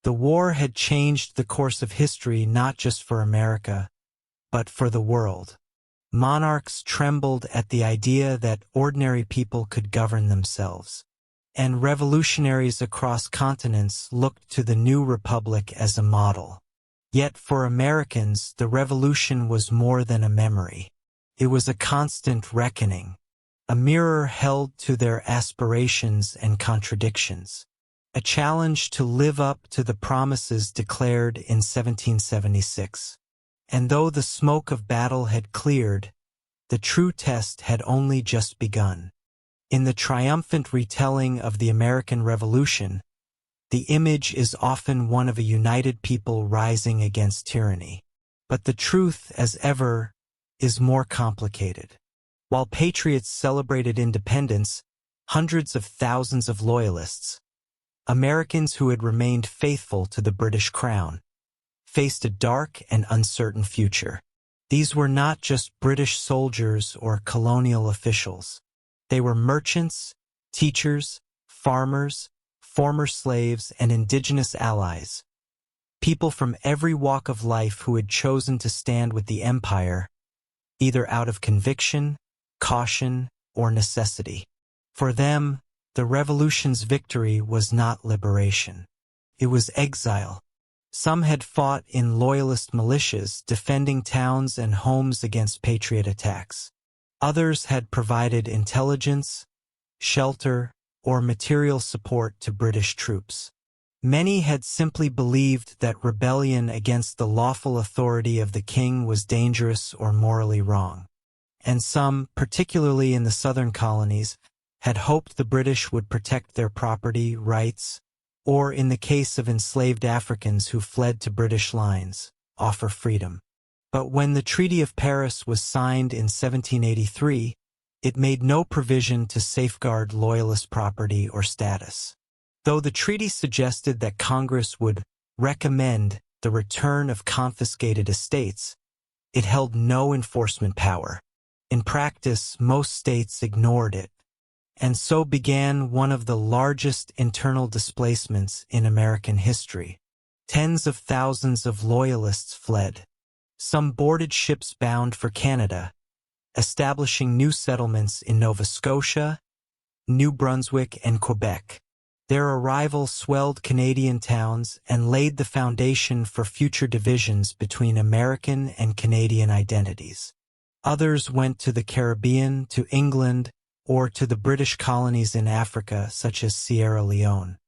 The war had changed the course of history not just for America, but for the world. Monarchs trembled at the idea that ordinary people could govern themselves, and revolutionaries across continents looked to the new republic as a model. Yet for Americans, the revolution was more than a memory. It was a constant reckoning, a mirror held to their aspirations and contradictions, a challenge to live up to the promises declared in 1776. And though the smoke of battle had cleared, the true test had only just begun. In the triumphant retelling of the American Revolution, the image is often one of a united people rising against tyranny. But the truth, as ever, is more complicated. While patriots celebrated independence, hundreds of thousands of loyalists, Americans who had remained faithful to the British Crown, faced a dark and uncertain future. These were not just British soldiers or colonial officials. They were merchants, teachers, farmers, former slaves, and indigenous allies, people from every walk of life who had chosen to stand with the empire, either out of conviction, caution, or necessity. For them, the revolution's victory was not liberation. It was exile. Some had fought in loyalist militias, defending towns and homes against patriot attacks. Others had provided intelligence, shelter, or material support to British troops. Many had simply believed that rebellion against the lawful authority of the king was dangerous or morally wrong. And some, particularly in the southern colonies, had hoped the British would protect their property rights, or in the case of enslaved Africans who fled to British lines, offer freedom. But when the Treaty of Paris was signed in 1783, it made no provision to safeguard loyalist property or status. Though the treaty suggested that Congress would recommend the return of confiscated estates, it held no enforcement power. In practice, most states ignored it, and so began one of the largest internal displacements in American history. Tens of thousands of loyalists fled. Some boarded ships bound for Canada, establishing new settlements in Nova Scotia, New Brunswick, and Quebec. Their arrival swelled Canadian towns and laid the foundation for future divisions between American and Canadian identities. Others went to the Caribbean, to England, or to the British colonies in Africa, such as Sierra Leone.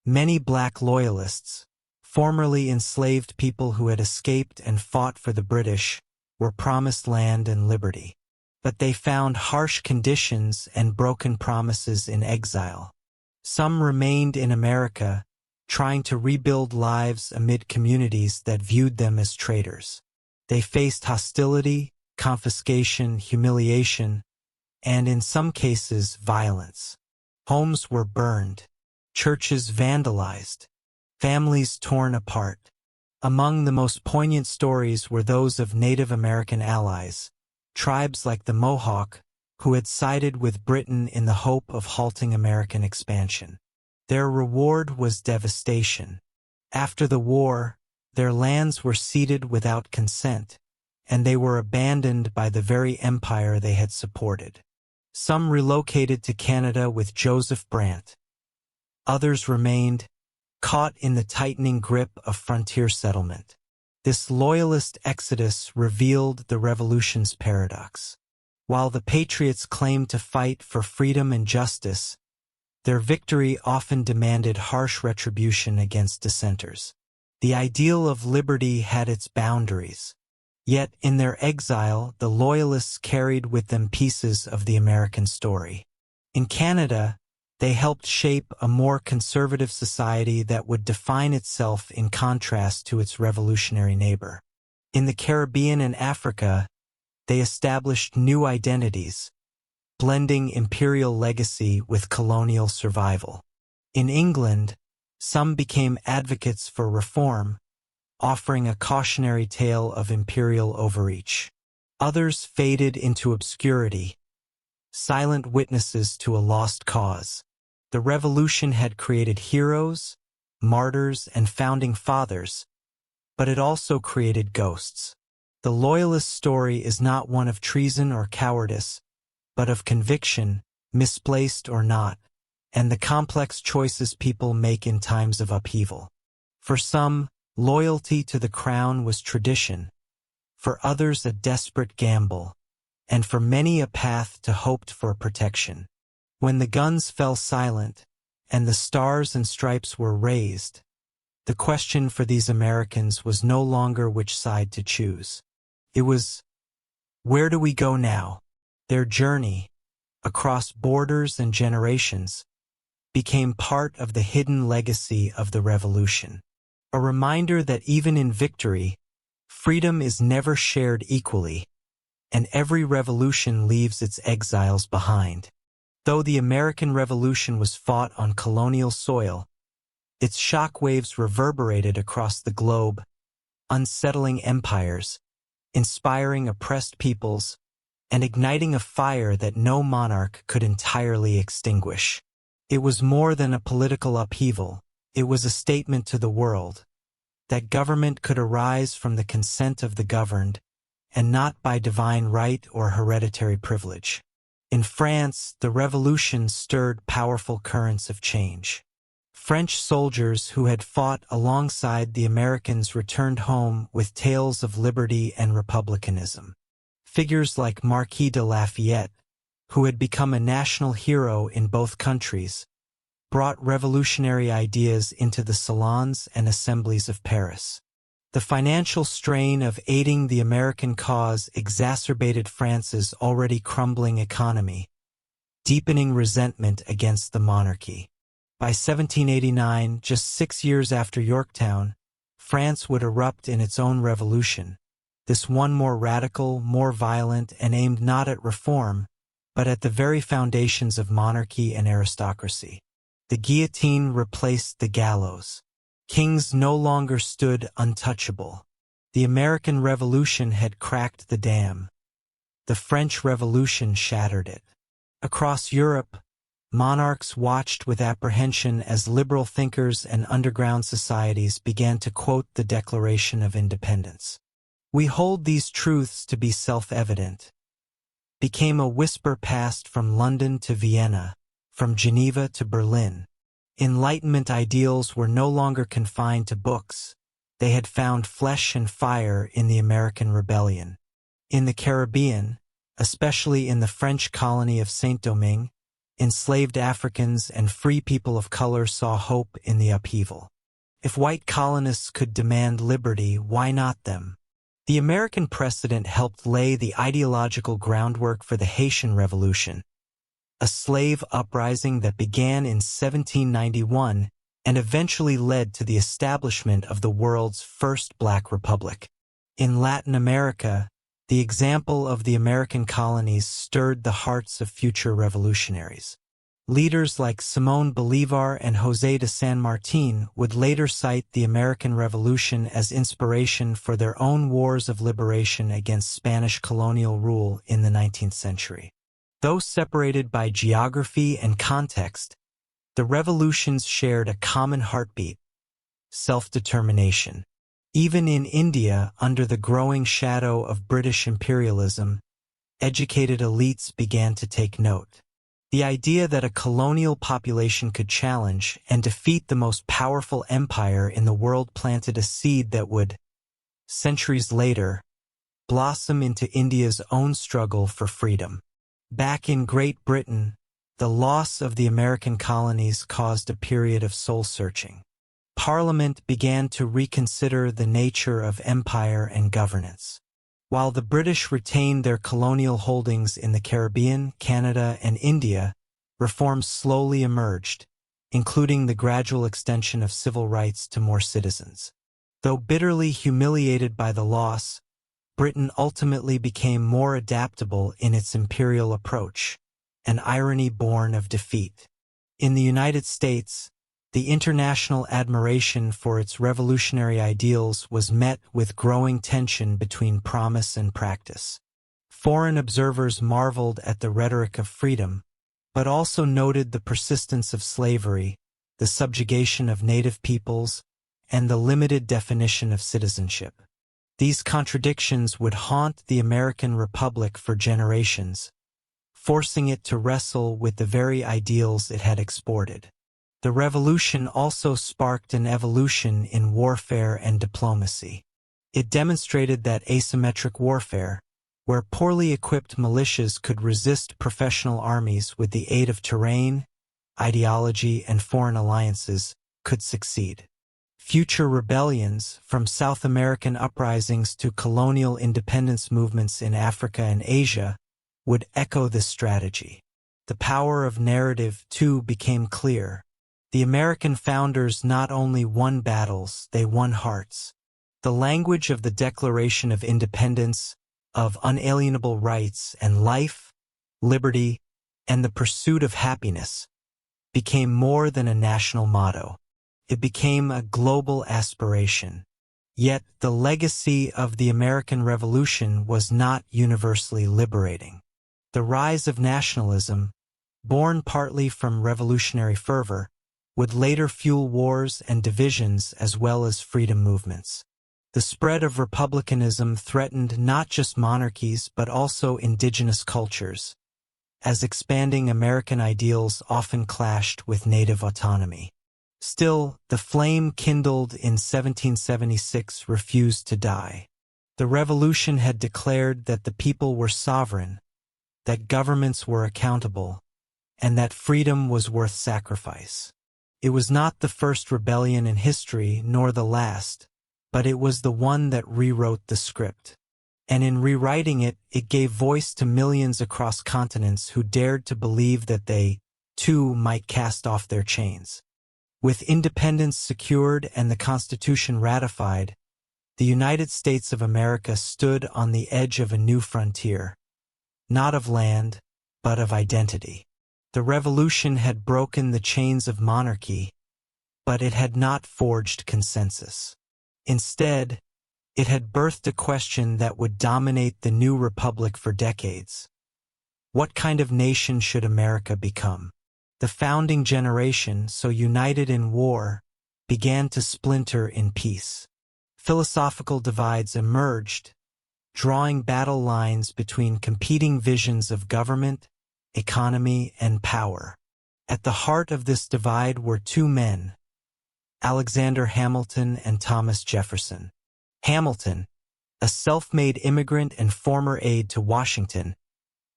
Many black loyalists, formerly enslaved people who had escaped and fought for the British, were promised land and liberty. But they found harsh conditions and broken promises in exile. Some remained in America, trying to rebuild lives amid communities that viewed them as traitors. They faced hostility, confiscation, humiliation, and in some cases, violence. Homes were burned, churches vandalized, families torn apart. Among the most poignant stories were those of Native American allies, tribes like the Mohawk, who had sided with Britain in the hope of halting American expansion. Their reward was devastation. After the war, their lands were ceded without consent, and they were abandoned by the very empire they had supported. Some relocated to Canada with Joseph Brant. Others remained, caught in the tightening grip of frontier settlement. This loyalist exodus revealed the Revolution's paradox. While the patriots claimed to fight for freedom and justice, their victory often demanded harsh retribution against dissenters. The ideal of liberty had its boundaries. Yet, in their exile, the Loyalists carried with them pieces of the American story. In Canada, they helped shape a more conservative society that would define itself in contrast to its revolutionary neighbor. In the Caribbean and Africa, they established new identities, blending imperial legacy with colonial survival. In England, some became advocates for reform, offering a cautionary tale of imperial overreach. Others faded into obscurity, silent witnesses to a lost cause. The Revolution had created heroes, martyrs, and founding fathers, but it also created ghosts. The Loyalist story is not one of treason or cowardice, but of conviction, misplaced or not, and the complex choices people make in times of upheaval. For some, loyalty to the crown was tradition, for others a desperate gamble, and for many a path to hoped-for protection. When the guns fell silent, and the stars and stripes were raised, the question for these Americans was no longer which side to choose. It was, where do we go now? Their journey, across borders and generations, became part of the hidden legacy of the Revolution. A reminder that even in victory, freedom is never shared equally, and every revolution leaves its exiles behind. Though the American Revolution was fought on colonial soil, its shockwaves reverberated across the globe, unsettling empires, inspiring oppressed peoples, and igniting a fire that no monarch could entirely extinguish. It was more than a political upheaval. It was a statement to the world that government could arise from the consent of the governed, and not by divine right or hereditary privilege. In France, the Revolution stirred powerful currents of change. French soldiers who had fought alongside the Americans returned home with tales of liberty and republicanism. Figures like Marquis de Lafayette, who had become a national hero in both countries, brought revolutionary ideas into the salons and assemblies of Paris. The financial strain of aiding the American cause exacerbated France's already crumbling economy, deepening resentment against the monarchy. By 1789, just 6 years after Yorktown, France would erupt in its own revolution, this one more radical, more violent, and aimed not at reform, but at the very foundations of monarchy and aristocracy. The guillotine replaced the gallows. Kings no longer stood untouchable. The American Revolution had cracked the dam. The French Revolution shattered it. Across Europe, monarchs watched with apprehension as liberal thinkers and underground societies began to quote the Declaration of Independence. "We hold these truths to be self-evident," became a whisper passed from London to Vienna, from Geneva to Berlin. Enlightenment ideals were no longer confined to books. They had found flesh and fire in the American Rebellion. In the Caribbean, especially in the French colony of Saint-Domingue, enslaved Africans and free people of color saw hope in the upheaval. If white colonists could demand liberty, why not them? The American precedent helped lay the ideological groundwork for the Haitian Revolution, a slave uprising that began in 1791 and eventually led to the establishment of the world's first black republic. In Latin America, the example of the American colonies stirred the hearts of future revolutionaries. Leaders like Simón Bolívar and José de San Martín would later cite the American Revolution as inspiration for their own wars of liberation against Spanish colonial rule in the 19th century. Though separated by geography and context, the revolutions shared a common heartbeat, self-determination. Even in India, under the growing shadow of British imperialism, educated elites began to take note. The idea that a colonial population could challenge and defeat the most powerful empire in the world planted a seed that would, centuries later, blossom into India's own struggle for freedom. Back in Great Britain, the loss of the American colonies caused a period of soul-searching. Parliament began to reconsider the nature of empire and governance. While the British retained their colonial holdings in the Caribbean, Canada, and India, reforms slowly emerged, including the gradual extension of civil rights to more citizens. Though bitterly humiliated by the loss, Britain ultimately became more adaptable in its imperial approach, an irony born of defeat. In the United States, the international admiration for its revolutionary ideals was met with growing tension between promise and practice. Foreign observers marveled at the rhetoric of freedom, but also noted the persistence of slavery, the subjugation of native peoples, and the limited definition of citizenship. These contradictions would haunt the American Republic for generations, forcing it to wrestle with the very ideals it had exported. The revolution also sparked an evolution in warfare and diplomacy. It demonstrated that asymmetric warfare, where poorly equipped militias could resist professional armies with the aid of terrain, ideology, and foreign alliances, could succeed. Future rebellions, from South American uprisings to colonial independence movements in Africa and Asia, would echo this strategy. The power of narrative, too, became clear. The American founders not only won battles, they won hearts. The language of the Declaration of Independence, of unalienable rights and life, liberty, and the pursuit of happiness, became more than a national motto. It became a global aspiration. Yet the legacy of the American Revolution was not universally liberating. The rise of nationalism, born partly from revolutionary fervor, would later fuel wars and divisions as well as freedom movements. The spread of republicanism threatened not just monarchies but also indigenous cultures, as expanding American ideals often clashed with native autonomy. Still, the flame kindled in 1776 refused to die. The revolution had declared that the people were sovereign, that governments were accountable, and that freedom was worth sacrifice. It was not the first rebellion in history, nor the last, but it was the one that rewrote the script. And in rewriting it, it gave voice to millions across continents who dared to believe that they, too, might cast off their chains. With independence secured and the Constitution ratified, the United States of America stood on the edge of a new frontier, not of land, but of identity. The revolution had broken the chains of monarchy, but it had not forged consensus. Instead, it had birthed a question that would dominate the new republic for decades. What kind of nation should America become? The founding generation, so united in war, began to splinter in peace. Philosophical divides emerged, drawing battle lines between competing visions of government, economy, and power. At the heart of this divide were two men, Alexander Hamilton and Thomas Jefferson. Hamilton, a self-made immigrant and former aide to Washington,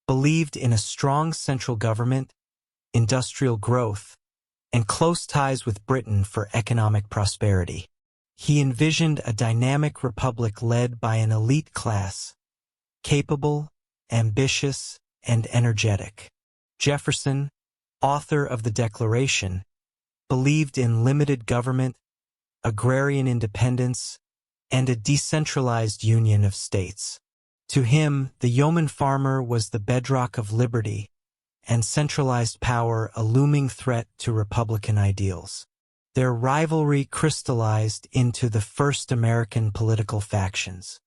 believed in a strong central government, industrial growth, and close ties with Britain for economic prosperity. He envisioned a dynamic republic led by an elite class, capable, ambitious, and energetic. Jefferson, author of the Declaration, believed in limited government, agrarian independence, and a decentralized union of states. To him, the yeoman farmer was the bedrock of liberty, and centralized power a looming threat to Republican ideals. Their rivalry crystallized into the first American political factions.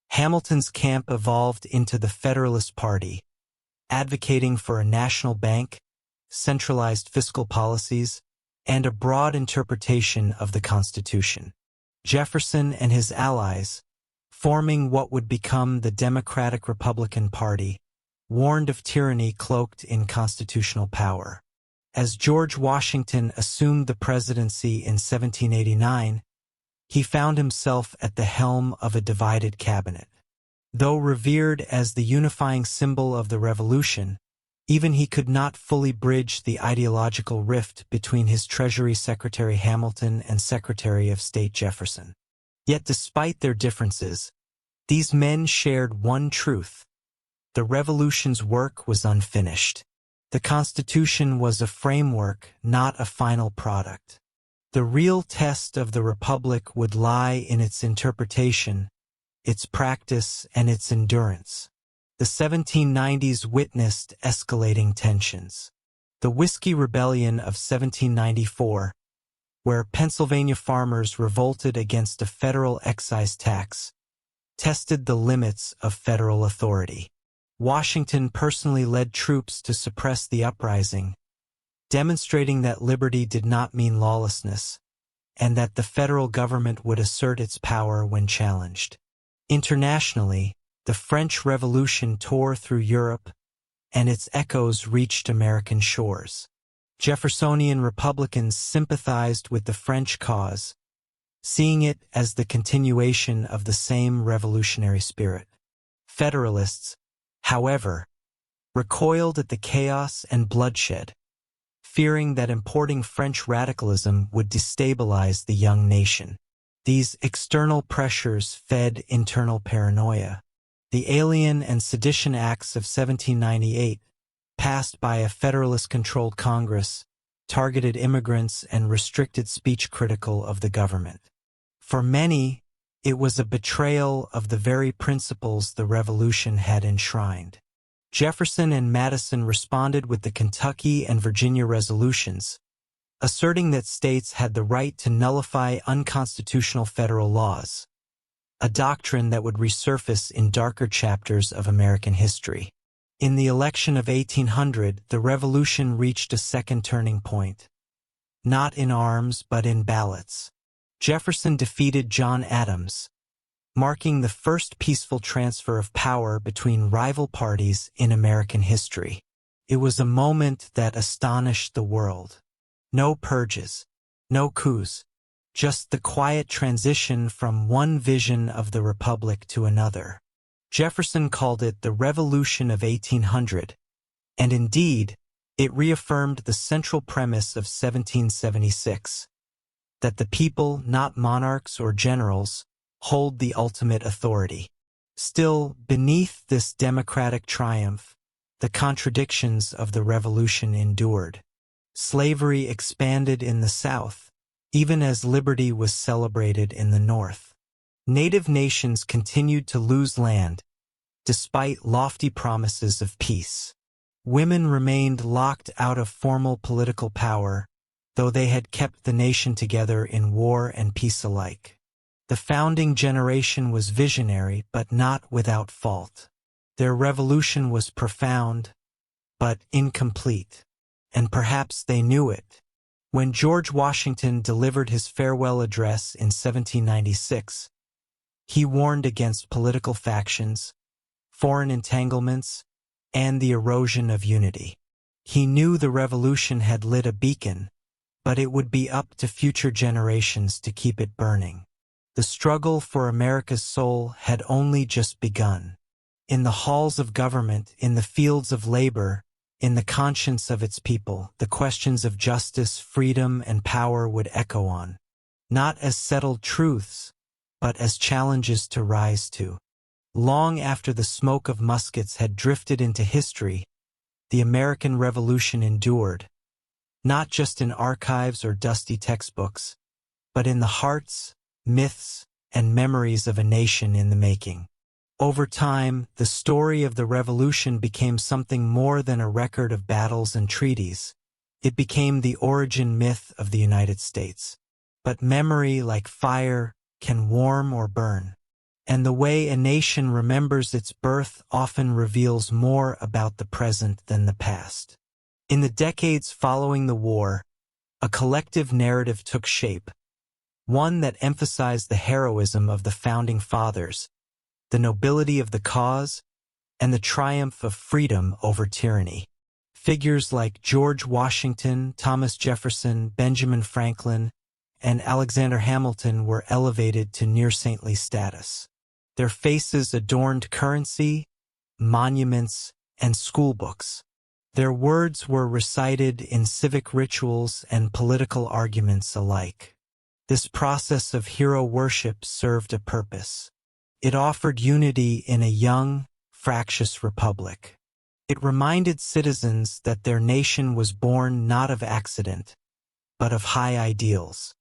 Hamilton's camp evolved into the Federalist Party, advocating for a national bank, centralized fiscal policies, and a broad interpretation of the Constitution. Jefferson and his allies, forming what would become the Democratic-Republican Party, warned of tyranny cloaked in constitutional power. As George Washington assumed the presidency in 1789, he found himself at the helm of a divided cabinet. Though revered as the unifying symbol of the Revolution, even he could not fully bridge the ideological rift between his Treasury Secretary Hamilton and Secretary of State Jefferson. Yet despite their differences, these men shared one truth: the Revolution's work was unfinished. The Constitution was a framework, not a final product. The real test of the Republic would lie in its interpretation, its practice, and its endurance. The 1790s witnessed escalating tensions. The Whiskey Rebellion of 1794, where Pennsylvania farmers revolted against a federal excise tax, tested the limits of federal authority. Washington personally led troops to suppress the uprising, demonstrating that liberty did not mean lawlessness, and that the federal government would assert its power when challenged. Internationally, the French Revolution tore through Europe, and its echoes reached American shores. Jeffersonian Republicans sympathized with the French cause, seeing it as the continuation of the same revolutionary spirit. Federalists, however, recoiled at the chaos and bloodshed, fearing that importing French radicalism would destabilize the young nation. These external pressures fed internal paranoia. The Alien and Sedition Acts of 1798, passed by a Federalist-controlled Congress, targeted immigrants and restricted speech critical of the government. For many, it was a betrayal of the very principles the Revolution had enshrined. Jefferson and Madison responded with the Kentucky and Virginia resolutions, asserting that states had the right to nullify unconstitutional federal laws, a doctrine that would resurface in darker chapters of American history. In the election of 1800, the Revolution reached a second turning point, not in arms but in ballots. Jefferson defeated John Adams, marking the first peaceful transfer of power between rival parties in American history. It was a moment that astonished the world. No purges, no coups, just the quiet transition from one vision of the Republic to another. Jefferson called it the Revolution of 1800, and indeed, it reaffirmed the central premise of 1776, that the people, not monarchs or generals, hold the ultimate authority. Still, beneath this democratic triumph, the contradictions of the Revolution endured. Slavery expanded in the South, even as liberty was celebrated in the North. Native nations continued to lose land, despite lofty promises of peace. Women remained locked out of formal political power, though they had kept the nation together in war and peace alike. The founding generation was visionary, but not without fault. Their revolution was profound, but incomplete, and perhaps they knew it. When George Washington delivered his farewell address in 1796, he warned against political factions, foreign entanglements, and the erosion of unity. He knew the revolution had lit a beacon, but it would be up to future generations to keep it burning. The struggle for America's soul had only just begun. In the halls of government, in the fields of labor, in the conscience of its people, the questions of justice, freedom, and power would echo on, not as settled truths, but as challenges to rise to. Long after the smoke of muskets had drifted into history, the American Revolution endured, not just in archives or dusty textbooks, but in the hearts, myths, and memories of a nation in the making. Over time, the story of the Revolution became something more than a record of battles and treaties. It became the origin myth of the United States. But memory, like fire, can warm or burn. And the way a nation remembers its birth often reveals more about the present than the past. In the decades following the war, A collective narrative took shape, one that emphasized the heroism of the founding fathers, the nobility of the cause, and the triumph of freedom over tyranny. Figures like George Washington, Thomas Jefferson, Benjamin Franklin, and Alexander Hamilton were elevated to near-saintly status. Their faces adorned currency, monuments, and schoolbooks. Their words were recited in civic rituals and political arguments alike. This process of hero worship served a purpose. It offered unity in a young, fractious republic. It reminded citizens that their nation was born not of accident, but of high ideals.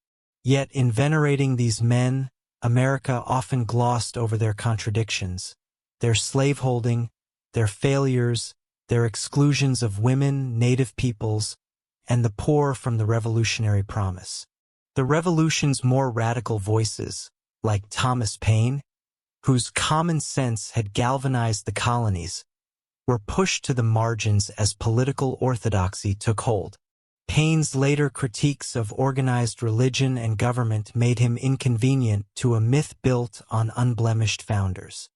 Yet in venerating these men, America often glossed over their contradictions, their slaveholding, their failures, their exclusions of women, native peoples, and the poor from the revolutionary promise. The revolution's more radical voices, like Thomas Paine, whose common sense had galvanized the colonies, were pushed to the margins as political orthodoxy took hold. Paine's later critiques of organized religion and government made him inconvenient to a myth built on unblemished founders.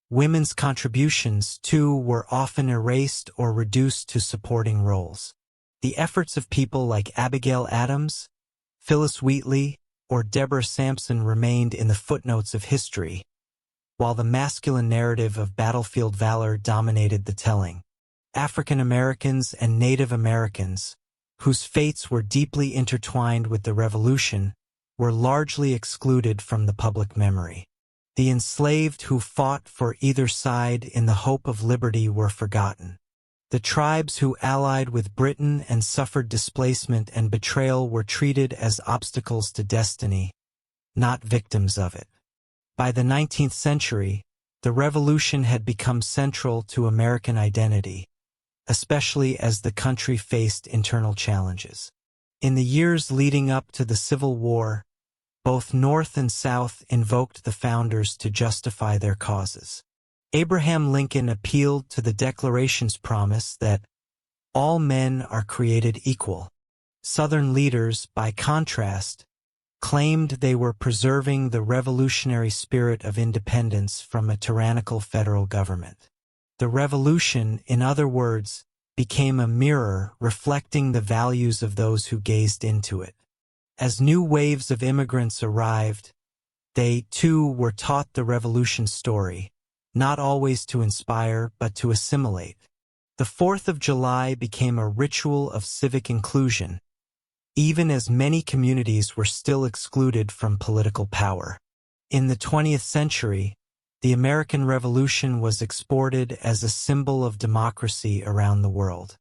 Women's contributions, too, were often erased or reduced to supporting roles. The efforts of people like Abigail Adams, Phyllis Wheatley, or Deborah Sampson remained in the footnotes of history, while the masculine narrative of battlefield valor dominated the telling. African Americans and Native Americans, whose fates were deeply intertwined with the Revolution, were largely excluded from the public memory. The enslaved who fought for either side in the hope of liberty were forgotten. The tribes who allied with Britain and suffered displacement and betrayal were treated as obstacles to destiny, not victims of it. By the 19th century, the Revolution had become central to American identity, especially as the country faced internal challenges. In the years leading up to the Civil War, both North and South invoked the founders to justify their causes. Abraham Lincoln appealed to the Declaration's promise that all men are created equal. Southern leaders, by contrast, claimed they were preserving the revolutionary spirit of independence from a tyrannical federal government. The Revolution, in other words, became a mirror reflecting the values of those who gazed into it. As new waves of immigrants arrived, they, too, were taught the Revolution story, not always to inspire but to assimilate. The 4th of July became a ritual of civic inclusion, even as many communities were still excluded from political power. In the 20th century, the American Revolution was exported as a symbol of democracy around the world.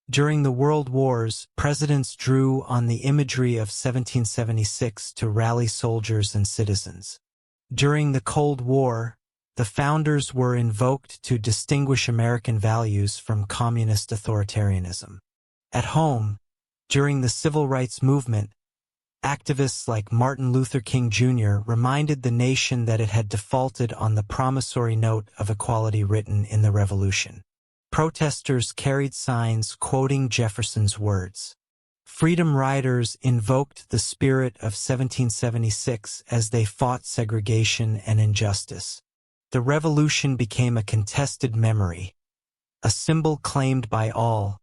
During the World Wars, presidents drew on the imagery of 1776 to rally soldiers and citizens. During the Cold War, the founders were invoked to distinguish American values from communist authoritarianism. At home, during the Civil Rights Movement, activists like Martin Luther King Jr. reminded the nation that it had defaulted on the promissory note of equality written in the Revolution. Protesters carried signs quoting Jefferson's words. Freedom riders invoked the spirit of 1776 as they fought segregation and injustice. The Revolution became a contested memory, a symbol claimed by all,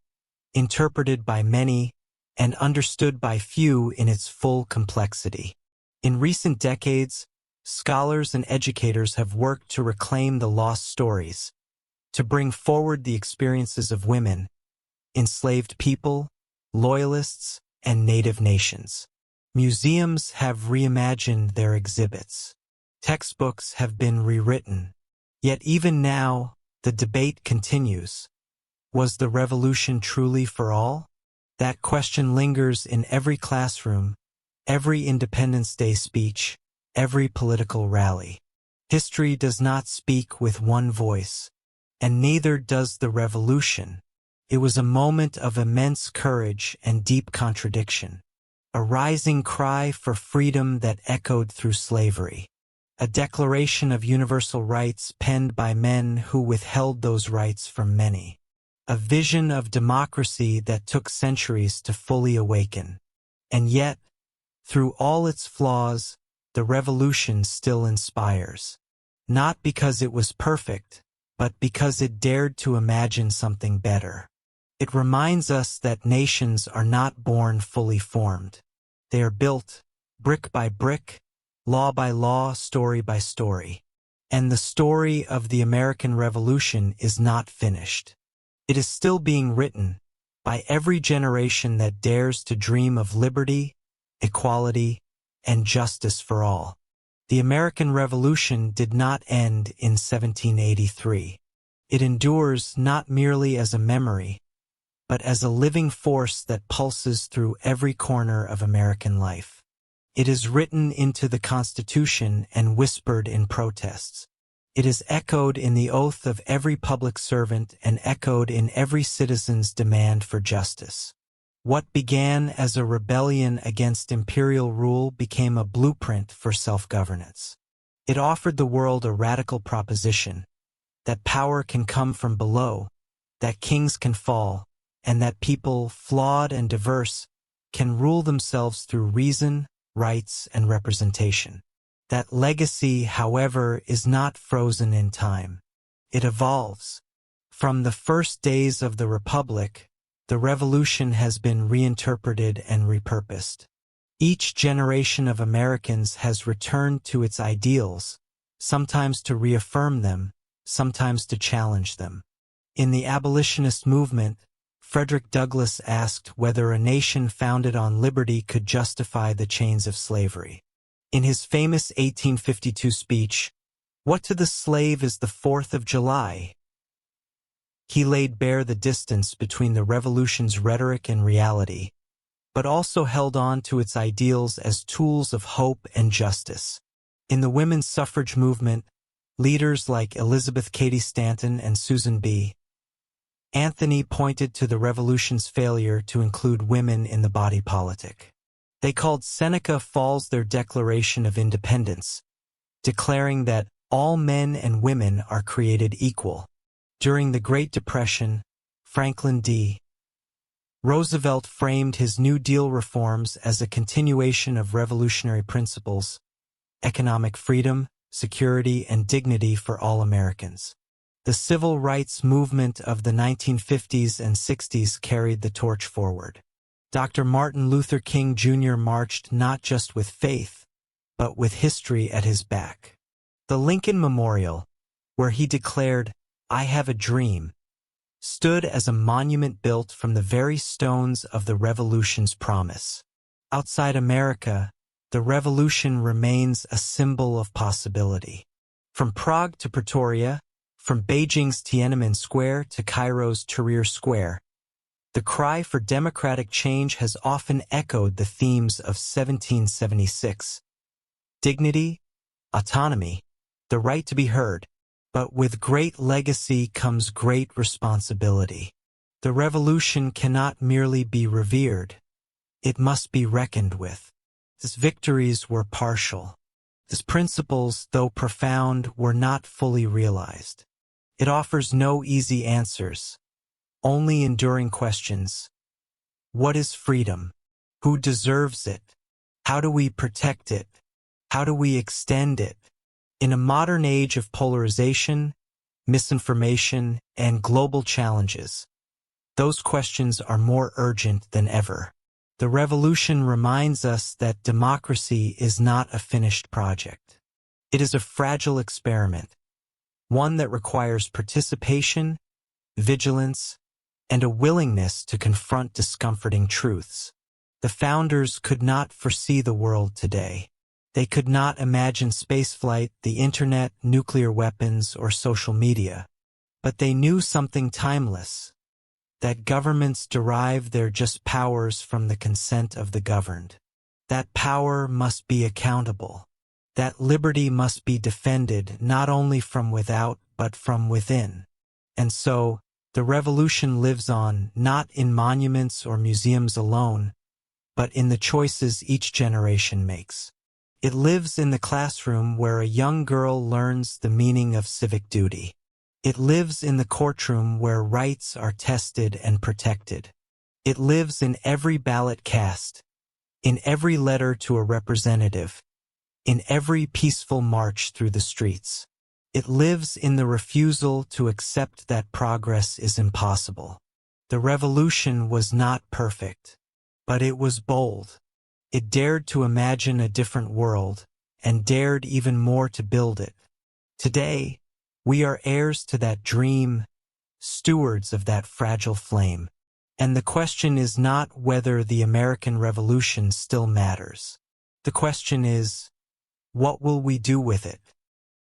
interpreted by many, and understood by few in its full complexity. In recent decades, scholars and educators have worked to reclaim the lost stories, to bring forward the experiences of women, enslaved people, loyalists, and native nations. Museums have reimagined their exhibits. Textbooks have been rewritten. Yet even now, the debate continues. Was the Revolution truly for all? That question lingers in every classroom, every Independence Day speech, every political rally. History does not speak with one voice, and neither does the Revolution. It was a moment of immense courage and deep contradiction, a rising cry for freedom that echoed through slavery, a declaration of universal rights penned by men who withheld those rights from many, a vision of democracy that took centuries to fully awaken. And yet, through all its flaws, the revolution still inspires. Not because it was perfect, but because it dared to imagine something better. It reminds us that nations are not born fully formed. They are built, brick by brick, law by law, story by story. And the story of the American Revolution is not finished. It is still being written by every generation that dares to dream of liberty, equality, and justice for all. The American Revolution did not end in 1783. It endures not merely as a memory, but as a living force that pulses through every corner of American life. It is written into the Constitution and whispered in protests. It is echoed in the oath of every public servant and echoed in every citizen's demand for justice. What began as a rebellion against imperial rule became a blueprint for self-governance. It offered the world a radical proposition: that power can come from below, that kings can fall, and that people, flawed and diverse, can rule themselves through reason, rights, and representation. That legacy, however, is not frozen in time. It evolves. From the first days of the Republic, the Revolution has been reinterpreted and repurposed. Each generation of Americans has returned to its ideals, sometimes to reaffirm them, sometimes to challenge them. In the abolitionist movement, Frederick Douglass asked whether a nation founded on liberty could justify the chains of slavery. In his famous 1852 speech, "What to the slave is the 4th of July?" he laid bare the distance between the Revolution's rhetoric and reality, but also held on to its ideals as tools of hope and justice. In the women's suffrage movement, leaders like Elizabeth Cady Stanton and Susan B. Anthony pointed to the Revolution's failure to include women in the body politic. They called Seneca Falls their Declaration of Independence, declaring that all men and women are created equal. During the Great Depression, Franklin D. Roosevelt framed his New Deal reforms as a continuation of revolutionary principles: economic freedom, security, and dignity for all Americans. The civil rights movement of the 1950s and 60s carried the torch forward. Dr. Martin Luther King Jr. marched not just with faith, but with history at his back. The Lincoln Memorial, where he declared, "I have a dream," stood as a monument built from the very stones of the Revolution's promise. Outside America, the Revolution remains a symbol of possibility. From Prague to Pretoria, from Beijing's Tiananmen Square to Cairo's Tahrir Square, the cry for democratic change has often echoed the themes of 1776: dignity, autonomy, the right to be heard. But with great legacy comes great responsibility. The Revolution cannot merely be revered. It must be reckoned with. Its victories were partial. Its principles, though profound, were not fully realized. It offers no easy answers, only enduring questions. What is freedom? Who deserves it? How do we protect it? How do we extend it? In a modern age of polarization, misinformation, and global challenges, those questions are more urgent than ever. The Revolution reminds us that democracy is not a finished project. It is a fragile experiment, one that requires participation, vigilance, and a willingness to confront discomforting truths. The founders could not foresee the world today. They could not imagine spaceflight, the internet, nuclear weapons, or social media. But they knew something timeless: that governments derive their just powers from the consent of the governed. That power must be accountable. That liberty must be defended not only from without, but from within. And so, the Revolution lives on, not in monuments or museums alone, but in the choices each generation makes. It lives in the classroom where a young girl learns the meaning of civic duty. It lives in the courtroom where rights are tested and protected. It lives in every ballot cast, in every letter to a representative, in every peaceful march through the streets. It lives in the refusal to accept that progress is impossible. The revolution was not perfect, but it was bold. It dared to imagine a different world, and dared even more to build it. Today, we are heirs to that dream, stewards of that fragile flame. And the question is not whether the American Revolution still matters. The question is, what will we do with it?